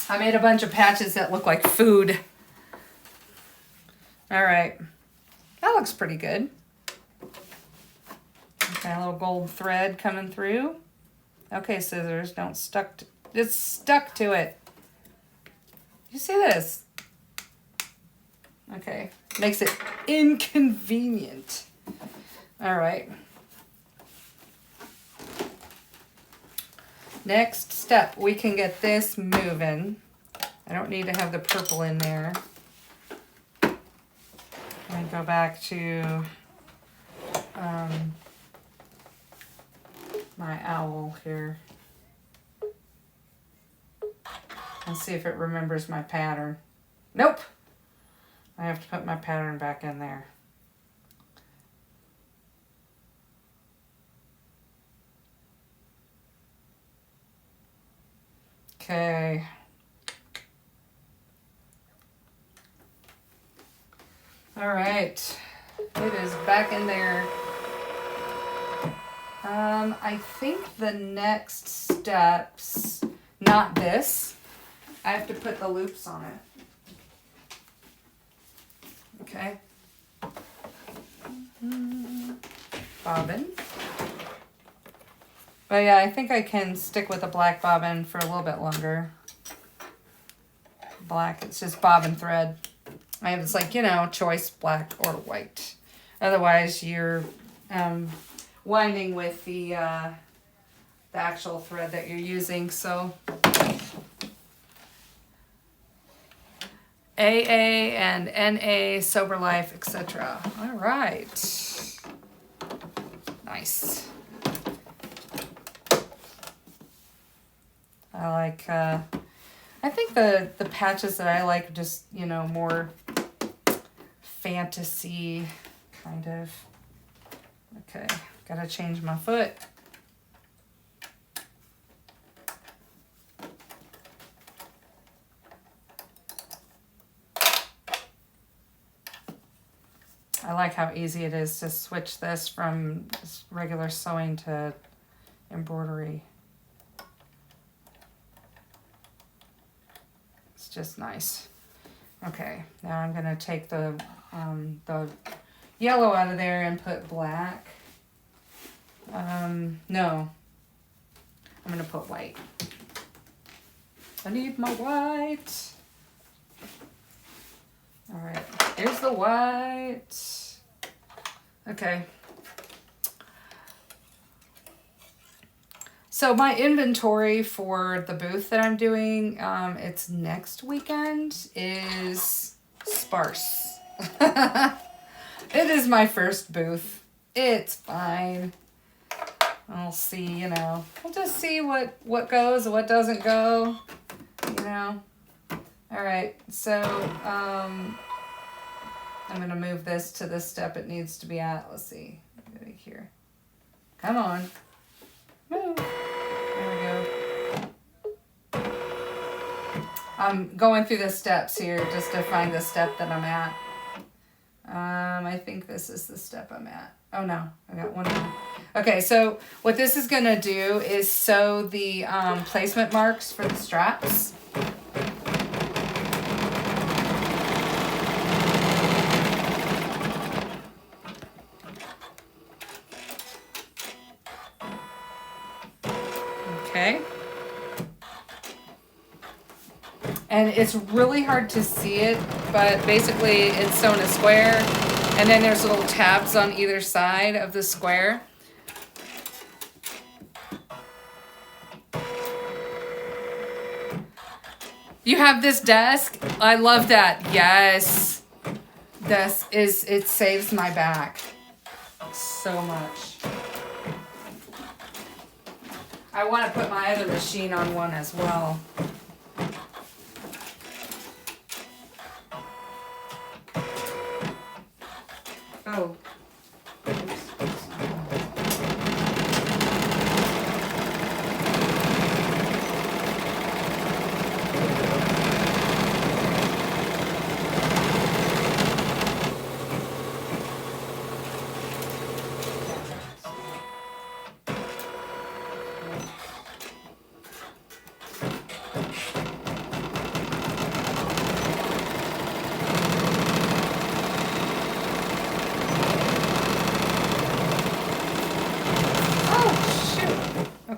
I made a bunch of patches that look like food. All right. That looks pretty good. Okay, a little gold thread coming through. Okay, scissors, don't stuck to, it's stuck to it. You see this? Okay, makes it inconvenient. All right. Next step, we can get this moving. I don't need to have the purple in there. And go back to my owl here. Let's see if it remembers my pattern. Nope. I have to put my pattern back in there. Okay. All right. It is back in there. I think the next steps, not this. I have to put the loops on it. Okay. Bobbin. But yeah, I think I can stick with a black bobbin for a little bit longer. Black, it's just bobbin thread. I have this, like, you know, choice black or white. Otherwise, you're winding with the actual thread that you're using. So AA and NA, sober life, etc. All right. Nice. I like, I think the patches that I like are just, you know, more fantasy kind of. Okay, gotta change my foot. I like how easy it is to switch this from regular sewing to embroidery. It's just nice. Okay, now I'm gonna take the yellow out of there and put black. No, I'm gonna put white. I need my white. All right, here's the white. Okay. So my inventory for the booth that I'm doing, it's next weekend, is sparse. It is my first booth. It's fine. I'll see, you know. We'll just see what goes and what doesn't go, you know. All right, so I'm going to move this to the step it needs to be at. Let's see. Right here. Come on. Move. There we go. I'm going through the steps here just to find the step that I'm at. I think this is the step I'm at. Oh no, I got one more. Okay, so what this is gonna do is sew the placement marks for the straps. Okay. And it's really hard to see it, but basically it's sewn a square, and then there's little tabs on either side of the square. You have this desk? I love that. Yes. It saves my back so much. I want to put my other machine on one as well. Oh.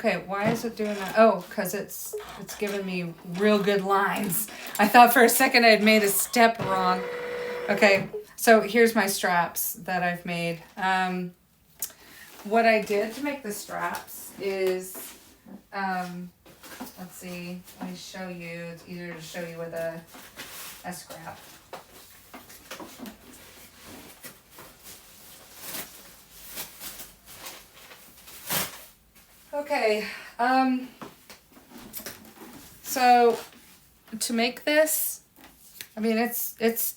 Okay, why is it doing that? Oh, because it's giving me real good lines. I thought for a second I'd made a step wrong. Okay, so here's my straps that I've made. What I did to make the straps is, let's see, let me show you. It's easier to show you with a scrap. Okay, so to make this, I mean, it's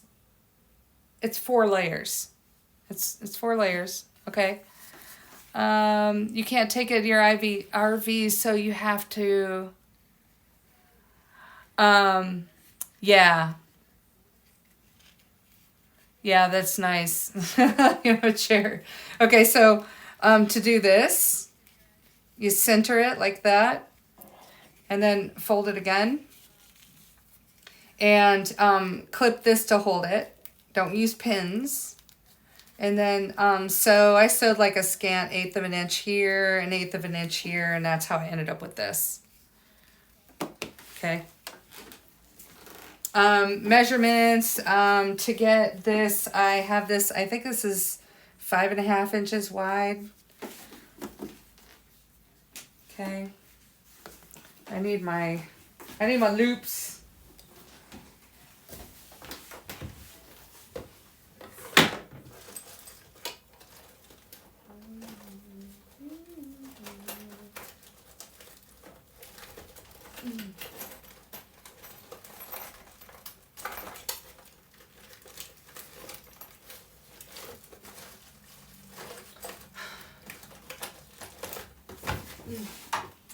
4 layers. It's 4 layers, okay? You can't take it to your RV, so you have to, yeah. Yeah, that's nice. You have a chair. Okay, so, to do this, you center it like that, and then fold it again, and clip this to hold it. Don't use pins. And then, so I sewed like a scant 1/8 of an inch here, an 1/8 of an inch here, and that's how I ended up with this. Okay. Measurements, to get this, I have this, I think this is 5.5 inches wide. Okay. I need my loops.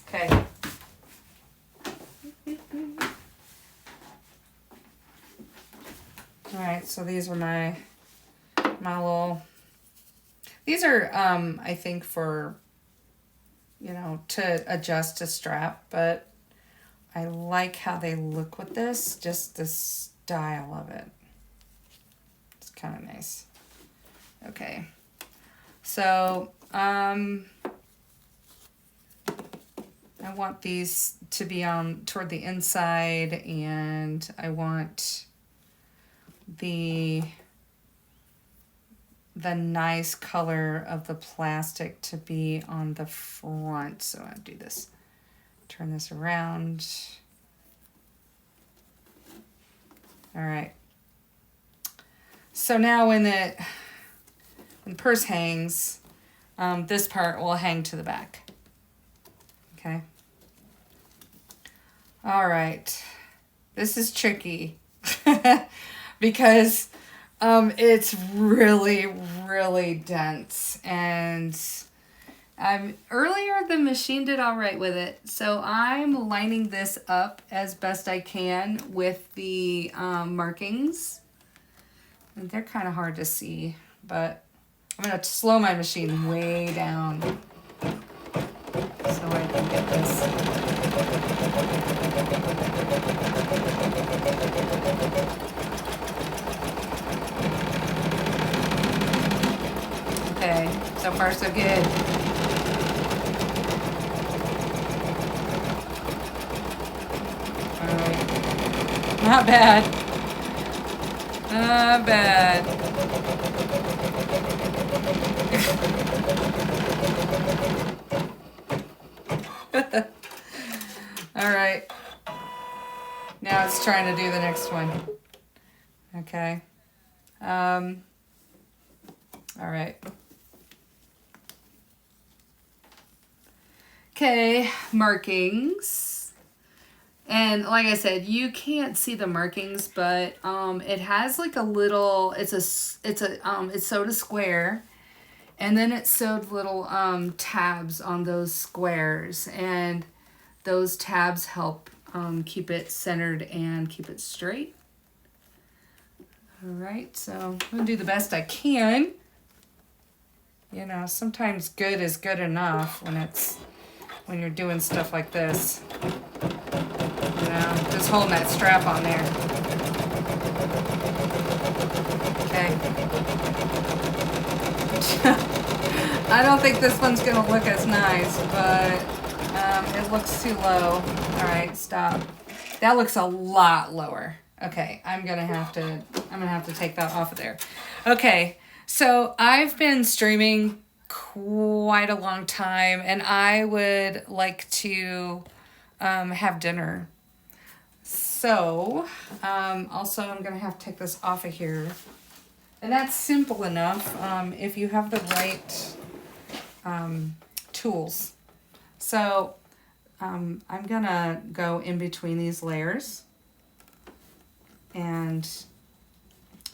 Okay. All right, so these are my little, these are, I think for, you know, to adjust a strap, but I like how they look with this, just the style of it. It's kind of nice. Okay. So, I want these to be on toward the inside, and I want the nice color of the plastic to be on the front. So I'll do this, turn this around. All right. So now when the purse hangs, this part will hang to the back. Okay. All right. This is tricky because it's really, really dense, and earlier the machine did all right with it, so I'm lining this up as best I can with the markings. And they're kind of hard to see, but I'm going to slow my machine way down so I can get this. Okay, so far so good. All right, not bad. Not bad. All right. Now it's trying to do the next one. Okay. All right. Okay, markings. And like I said, you can't see the markings, but it has like a little, it's sewed a square, and then it sewed little tabs on those squares, and those tabs help keep it centered and keep it straight. All right, so I'm gonna do the best I can. You know, sometimes good is good enough when you're doing stuff like this. You know, just holding that strap on there. Okay. I don't think this one's gonna look as nice, but It looks too low. All right, stop. That looks a lot lower. Okay, I'm gonna have to take that off of there. Okay, so I've been streaming quite a long time, and I would like to have dinner. So, also I'm gonna have to take this off of here. And that's simple enough if you have the right tools. So I'm gonna go in between these layers and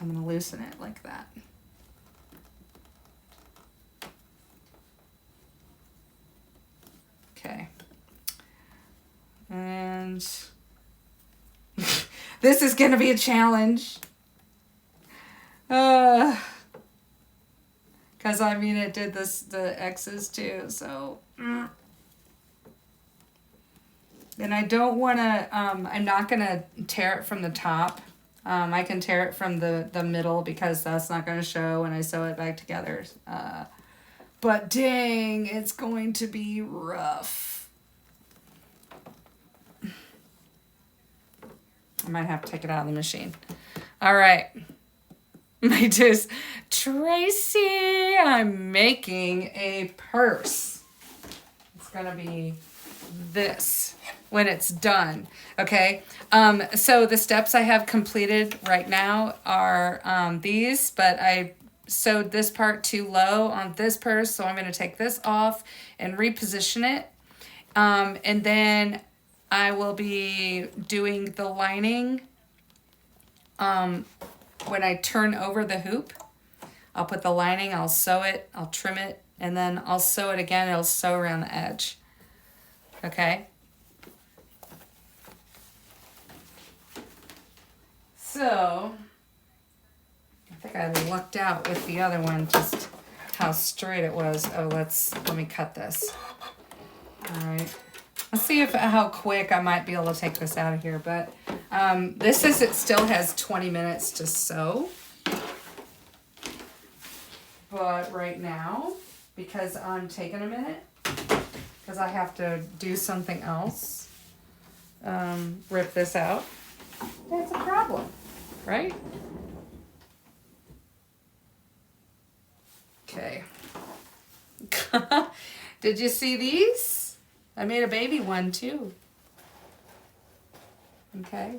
I'm gonna loosen it like that. Okay. And this is gonna be a challenge. Because I mean it did the X's too, so and I don't want to I'm not gonna tear it from the top. I can tear it from the middle because that's not going to show when I sew it back together, but dang, it's going to be rough. I might have to take it out of the machine. All right. My just Tracy, I'm making a purse. It's gonna be this when it's done. Okay. So the steps I have completed right now are these, but I sewed this part too low on this purse, so I'm gonna take this off and reposition it. And then I will be doing the lining. When I turn over the hoop, I'll put the lining, I'll sew it, I'll trim it, and then I'll sew it again. It'll sew around the edge. Okay? So, I think I lucked out with the other one, just how straight it was. Oh, let me cut this. All right. Let's see how quick I might be able to take this out of here, but this says it still has 20 minutes to sew. But right now, because I'm taking a minute, because I have to do something else, rip this out, that's a problem, right? Okay. Did you see these? I made a baby one too. Okay.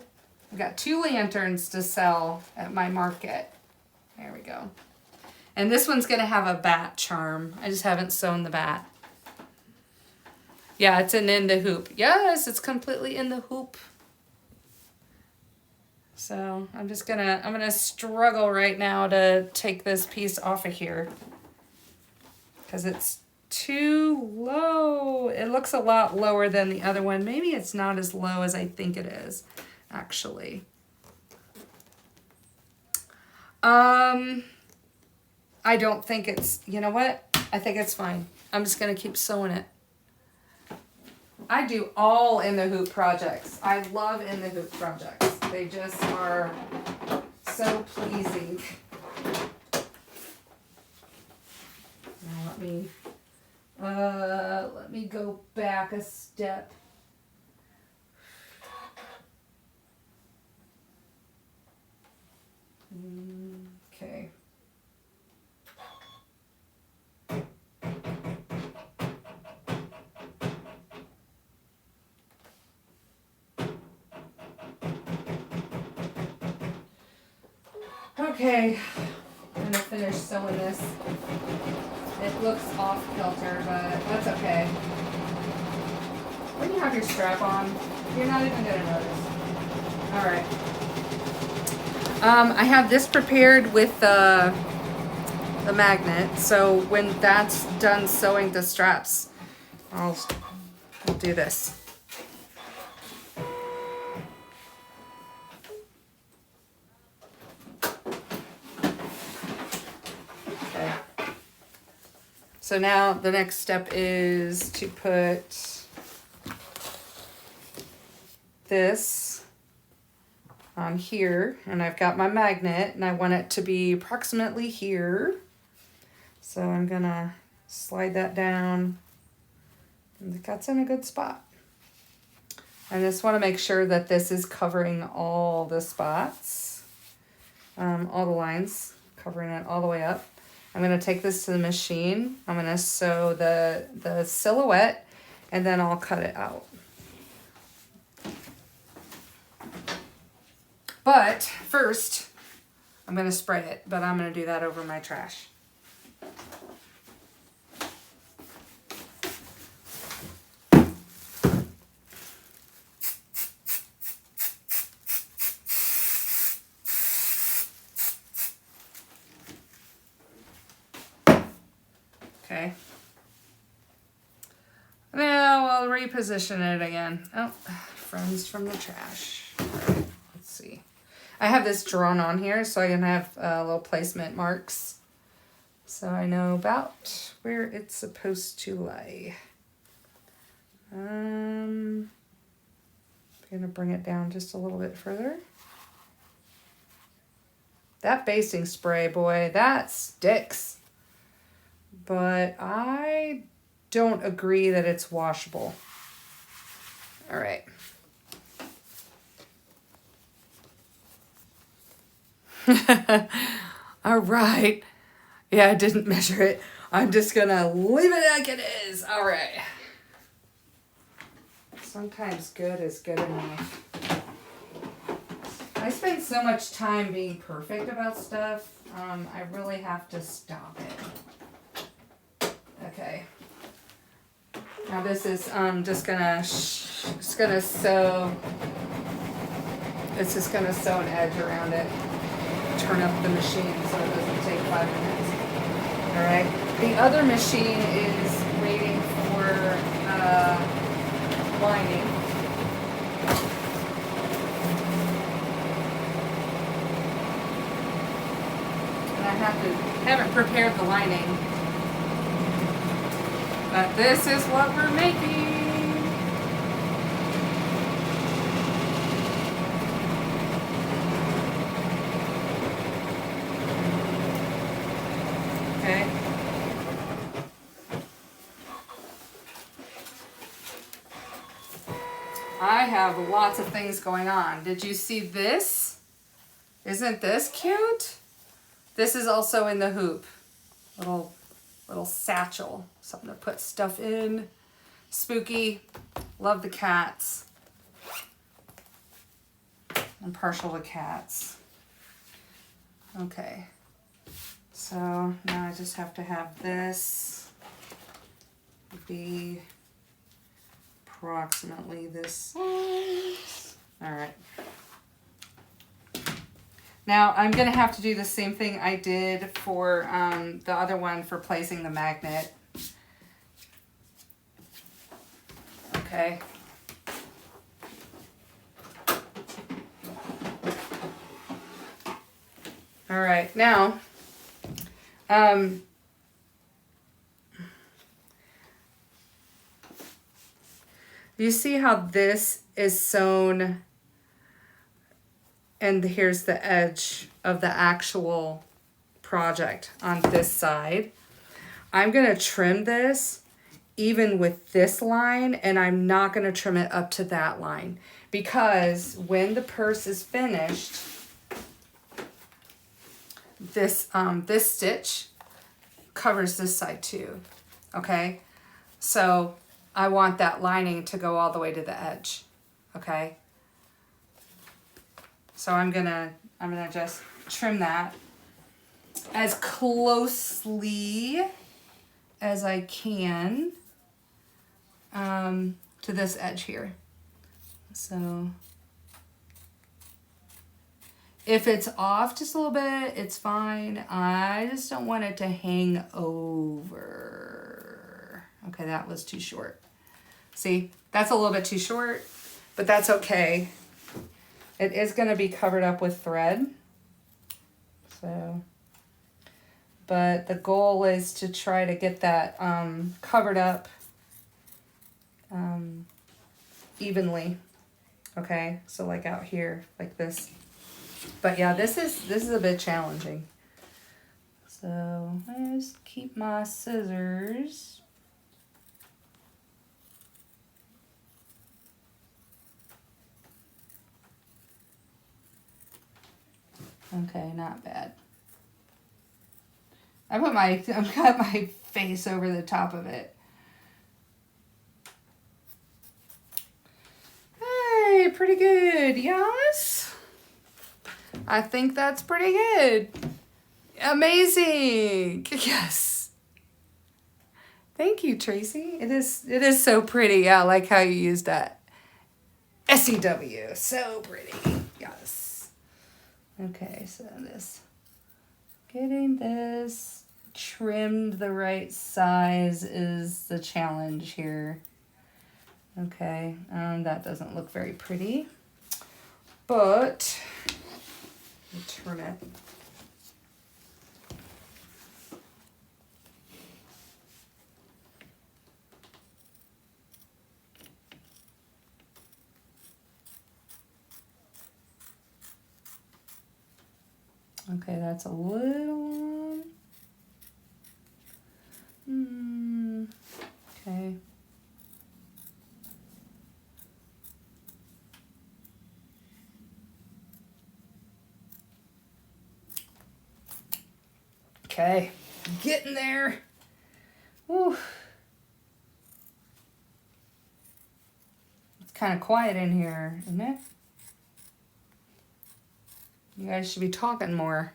I've got 2 lanterns to sell at my market. There we go. And this one's going to have a bat charm. I just haven't sewn the bat. Yeah, it's in the hoop. Yes, it's completely in the hoop. So I'm going to struggle right now to take this piece off of here. Because it's too low. It looks a lot lower than the other one. Maybe it's not as low as I think it is, actually. I don't think it's, you know what? I think it's fine. I'm just going to keep sewing it. I do all in the hoop projects. I love in the hoop projects. They just are so pleasing. Now let me go back a step. Okay. Okay, I'm gonna finish sewing this. It looks off kilter, but that's okay. When you have your strap on, you're not even gonna notice. All right. I have this prepared with the magnet, so when that's done sewing the straps, I'll do this. Okay. So now the next step is to put this on here, and I've got my magnet and I want it to be approximately here. So I'm gonna slide that down That's in a good spot. I just want to make sure that this is covering all the spots, all the lines, covering it all the way up. I'm going to take this to the machine. I'm going to sew the silhouette, and then I'll cut it out. But first, I'm going to spray it, but I'm going to do that over my trash. Okay. Now I'll reposition it again. Oh, friends from the trash. All right, let's see. I have this drawn on here so I can have little placement marks so I know about where it's supposed to lie. I'm gonna bring it down just a little bit further. That basting spray, boy, that sticks. But I don't agree that it's washable. All right. All right. Yeah, I didn't measure it. I'm just gonna leave it like it is. All right. Sometimes good is good enough. I spend so much time being perfect about stuff. I really have to stop it. Okay. Now this is just gonna sew. It's just gonna sew an edge around it. Turn up the machine so it doesn't take 5 minutes. All right. The other machine is waiting for lining. And I haven't prepared the lining. But this is what we're making. Okay. I have lots of things going on. Did you see this? Isn't this cute? This is also in the hoop. Little satchel. Something to put stuff in. Spooky. Love the cats. I'm partial to cats. Okay. So now I just have to have this be approximately this size. All right. Now I'm going to have to do the same thing I did for the other one for placing the magnet. Okay. All right. Now, you see how this is sewn and here's the edge of the actual project on this side. I'm going to trim this even with this line, and I'm not going to trim it up to that line because when the purse is finished, this stitch covers this side too, okay? So I want that lining to go all the way to the edge, okay? So I'm gonna just trim that as closely as I can to this edge here. So if it's off just a little bit, it's fine. I just don't want it to hang over. Okay, that was too short. See, that's a little bit too short, but that's okay. It is going to be covered up with thread. So, but the goal is to try to get that covered up evenly. Okay, so like out here, like this. But yeah, this is a bit challenging. So I just keep my scissors. Okay, not bad. I've got my face over the top of it. Hey, pretty good, yes? I think that's pretty good. Amazing. Yes. Thank you, Tracy. It is so pretty. I like how you used that. SEW. So pretty. Yes. Okay, so getting this trimmed the right size is the challenge here. Okay, that doesn't look very pretty, but let me turn it. Okay, that's a little long. Okay. Okay, getting there. Whew. It's kind of quiet in here, isn't it? You guys should be talking more.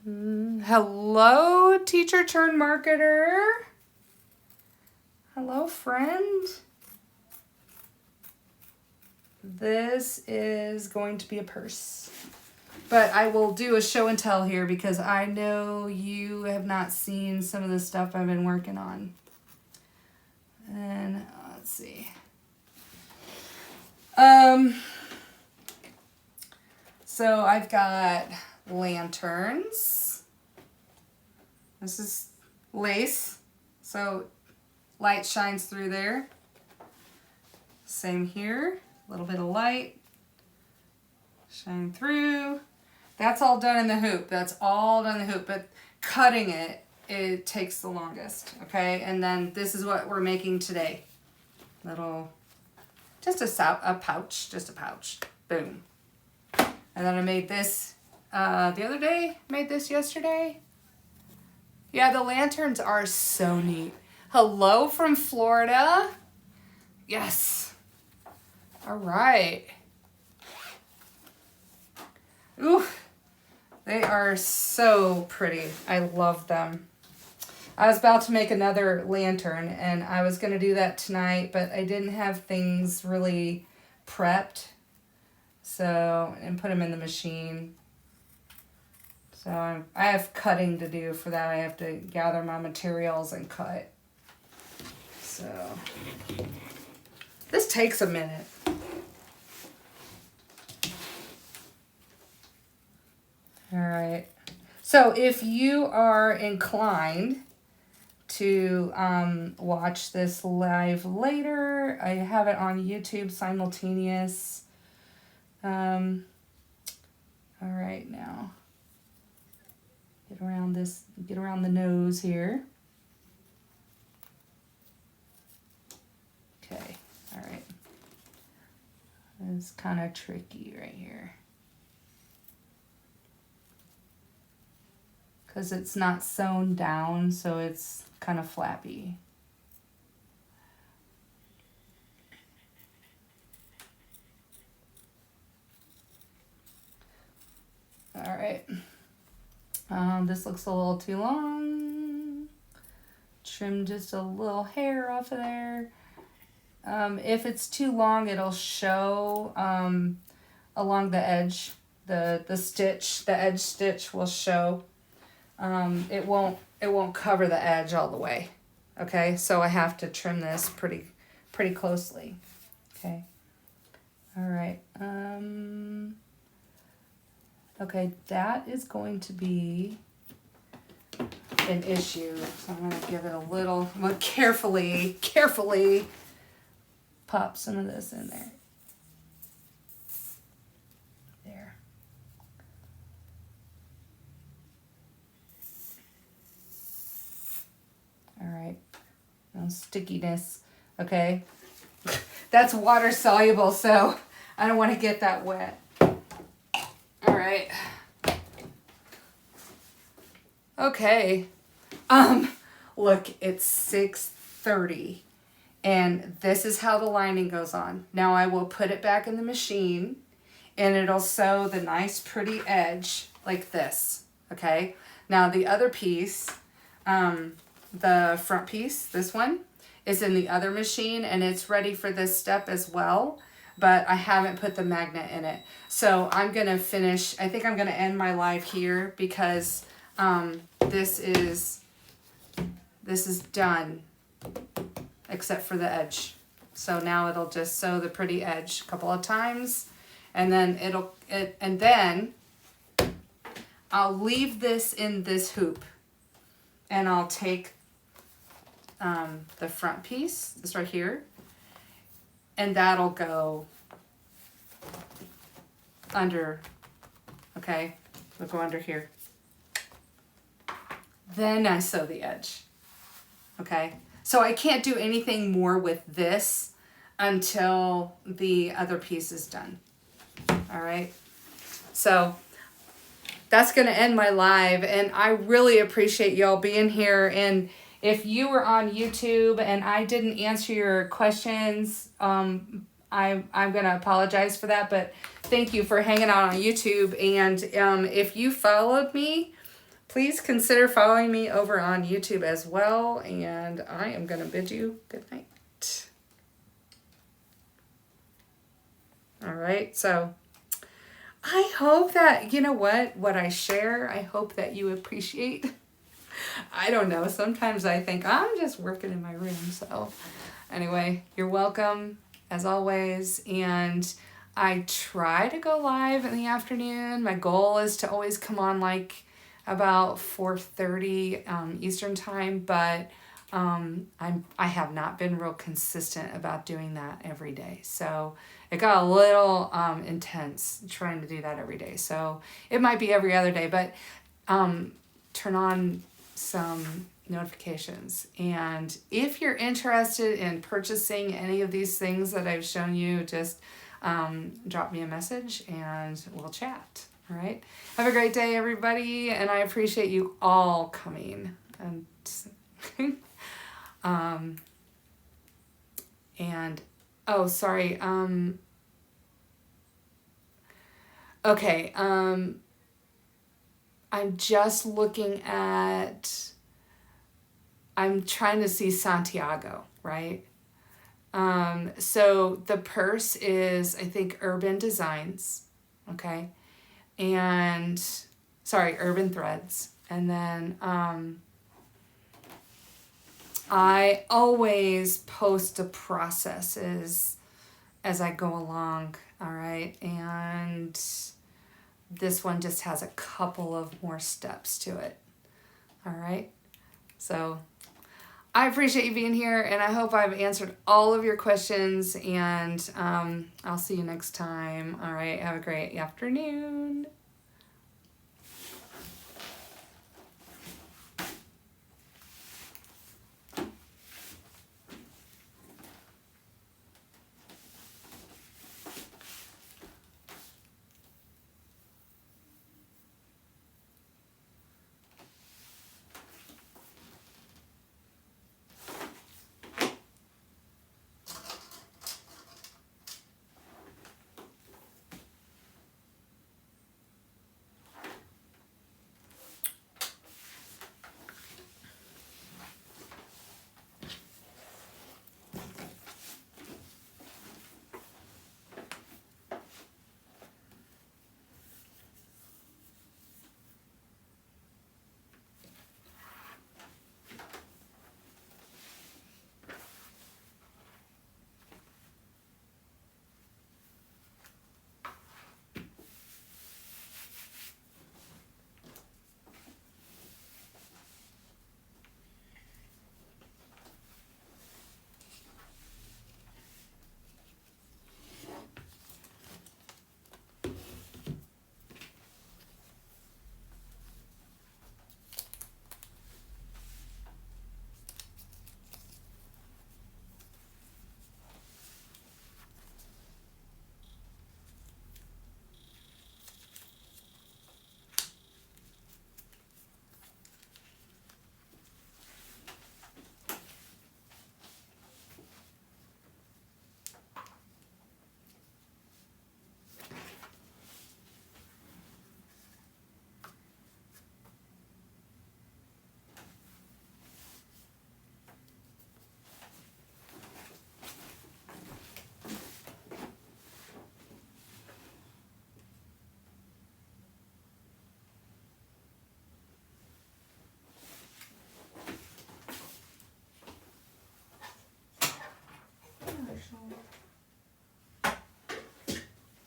Hello, teacher turned marketer. Hello, friend. This is going to be a purse. But I will do a show and tell here because I know you have not seen some of the stuff I've been working on. And let's see. So I've got lanterns. This is lace, so light shines through there. Same here, a little bit of light shine through. That's all done in the hoop. That's all done in the hoop, but cutting it takes the longest, okay? And then this is what we're making today. Just a pouch, boom. And then I made this the other day, made this yesterday. Yeah, the lanterns are so neat. Hello from Florida. Yes. All right. Ooh, they are so pretty. I love them. I was about to make another lantern and I was going to do that tonight, but I didn't have things really prepped. So, and put them in the machine. So I have cutting to do for that. I have to gather my materials and cut. So, this takes a minute. All right. So if you are inclined to watch this live later, I have it on YouTube simultaneous. All right, now get around the nose here. Okay, all right. It's kind of tricky right here because it's not sewn down, so it's kind of flappy. All right, this looks a little too long. Trim just a little hair off of there. If it's too long, it'll show along the edge. The edge stitch will show. It won't cover the edge all the way. Okay, so I have to trim this pretty closely. Okay. All right. Okay, that is going to be an issue. So I'm going to give it a little, I'm going to carefully pop some of this in there. There. All right. No stickiness. Okay. That's water soluble, so I don't want to get that wet. All right. right. Okay. Look, it's 6:30 and this is how the lining goes on. Now I will put it back in the machine and it'll sew the nice pretty edge like this. Okay. Now the other piece, the front piece, this one is in the other machine and it's ready for this step as well, but I haven't put the magnet in it. So I'm going to finish, I think I'm going to end my live here because this is done except for the edge. So now it'll just sew the pretty edge a couple of times and then and then I'll leave this in this hoop and I'll take the front piece, this right here, and that'll go under, okay? It'll go under here. Then I sew the edge, okay? So I can't do anything more with this until the other piece is done, all right? So that's gonna end my live, and I really appreciate y'all being here. And if you were on YouTube and I didn't answer your questions, I'm gonna apologize for that, but thank you for hanging out on YouTube. And if you followed me, please consider following me over on YouTube as well. And I am gonna bid you good night. All right, so I hope that, you know what I share, I hope that you appreciate. I don't know. Sometimes I think I'm just working in my room. So anyway, you're welcome as always. And I try to go live in the afternoon. My goal is to always come on like about 4:30 Eastern time, but I have not been real consistent about doing that every day. So it got a little intense trying to do that every day. So it might be every other day, but turn on some notifications. And if you're interested in purchasing any of these things that I've shown you, just drop me a message and we'll chat. All right. Have a great day, everybody. And I appreciate you all coming. And oh, sorry. Okay. I'm just looking at, I'm trying to see Santiago, right? So the purse is, I think, Urban Designs, okay? And, sorry, Urban Threads. And then I always post the processes as I go along, all right? And this one just has a couple of more steps to it. All right. So I appreciate you being here and I hope I've answered all of your questions and I'll see you next time. All right. Have a great afternoon.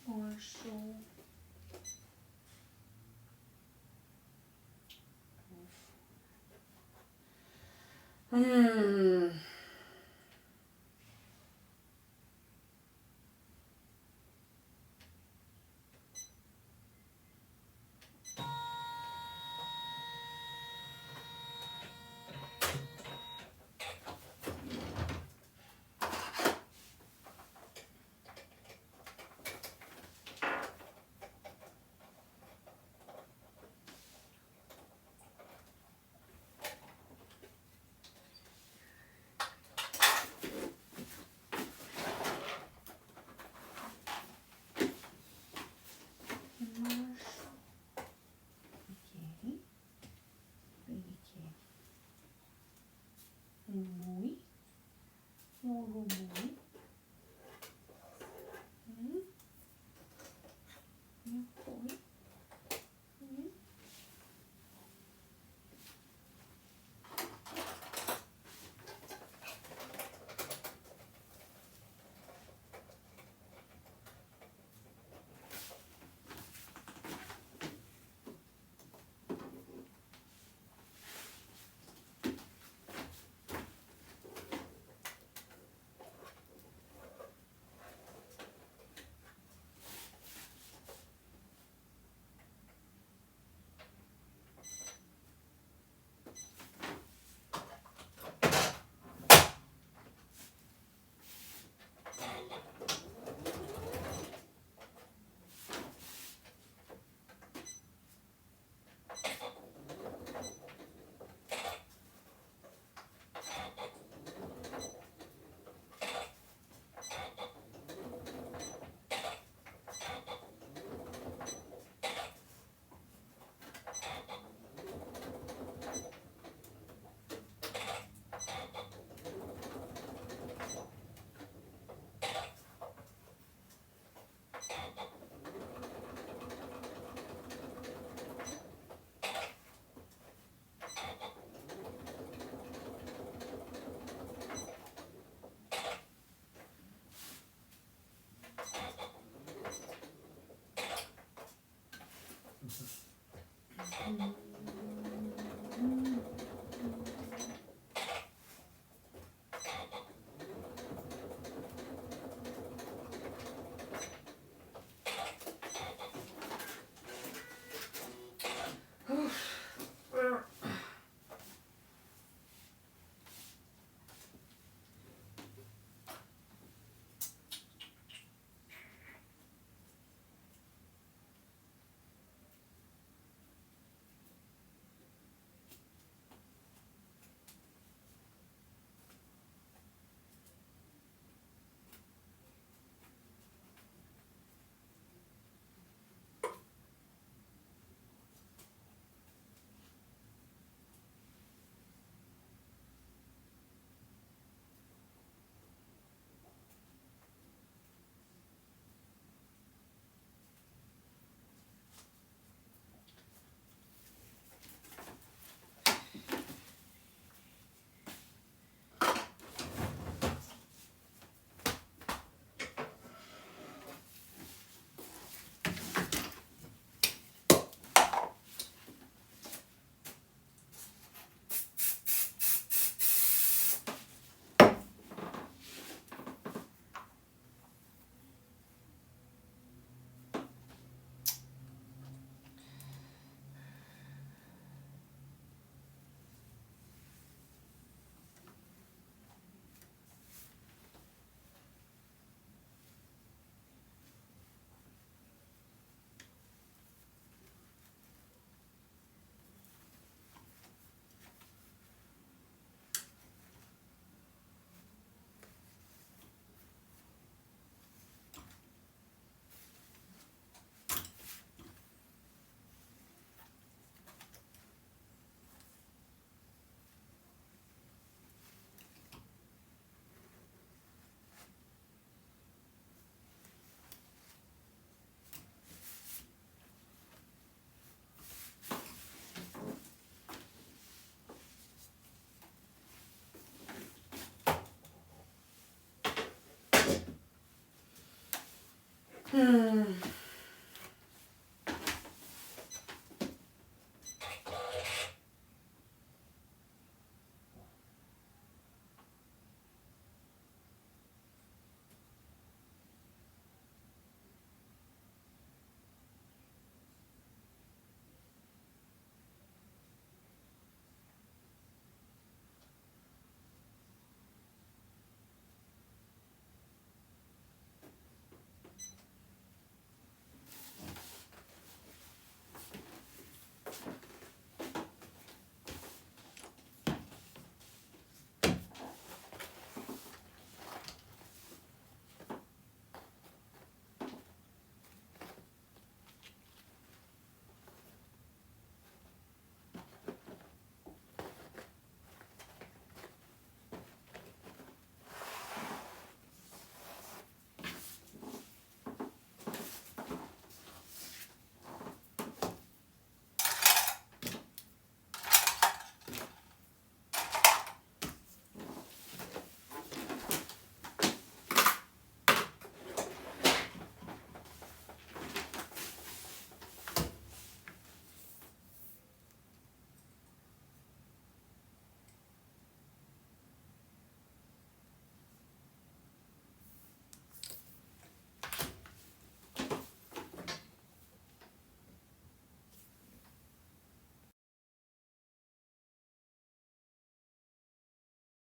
Marshall. Hmm. Muy. Muy. Hmm.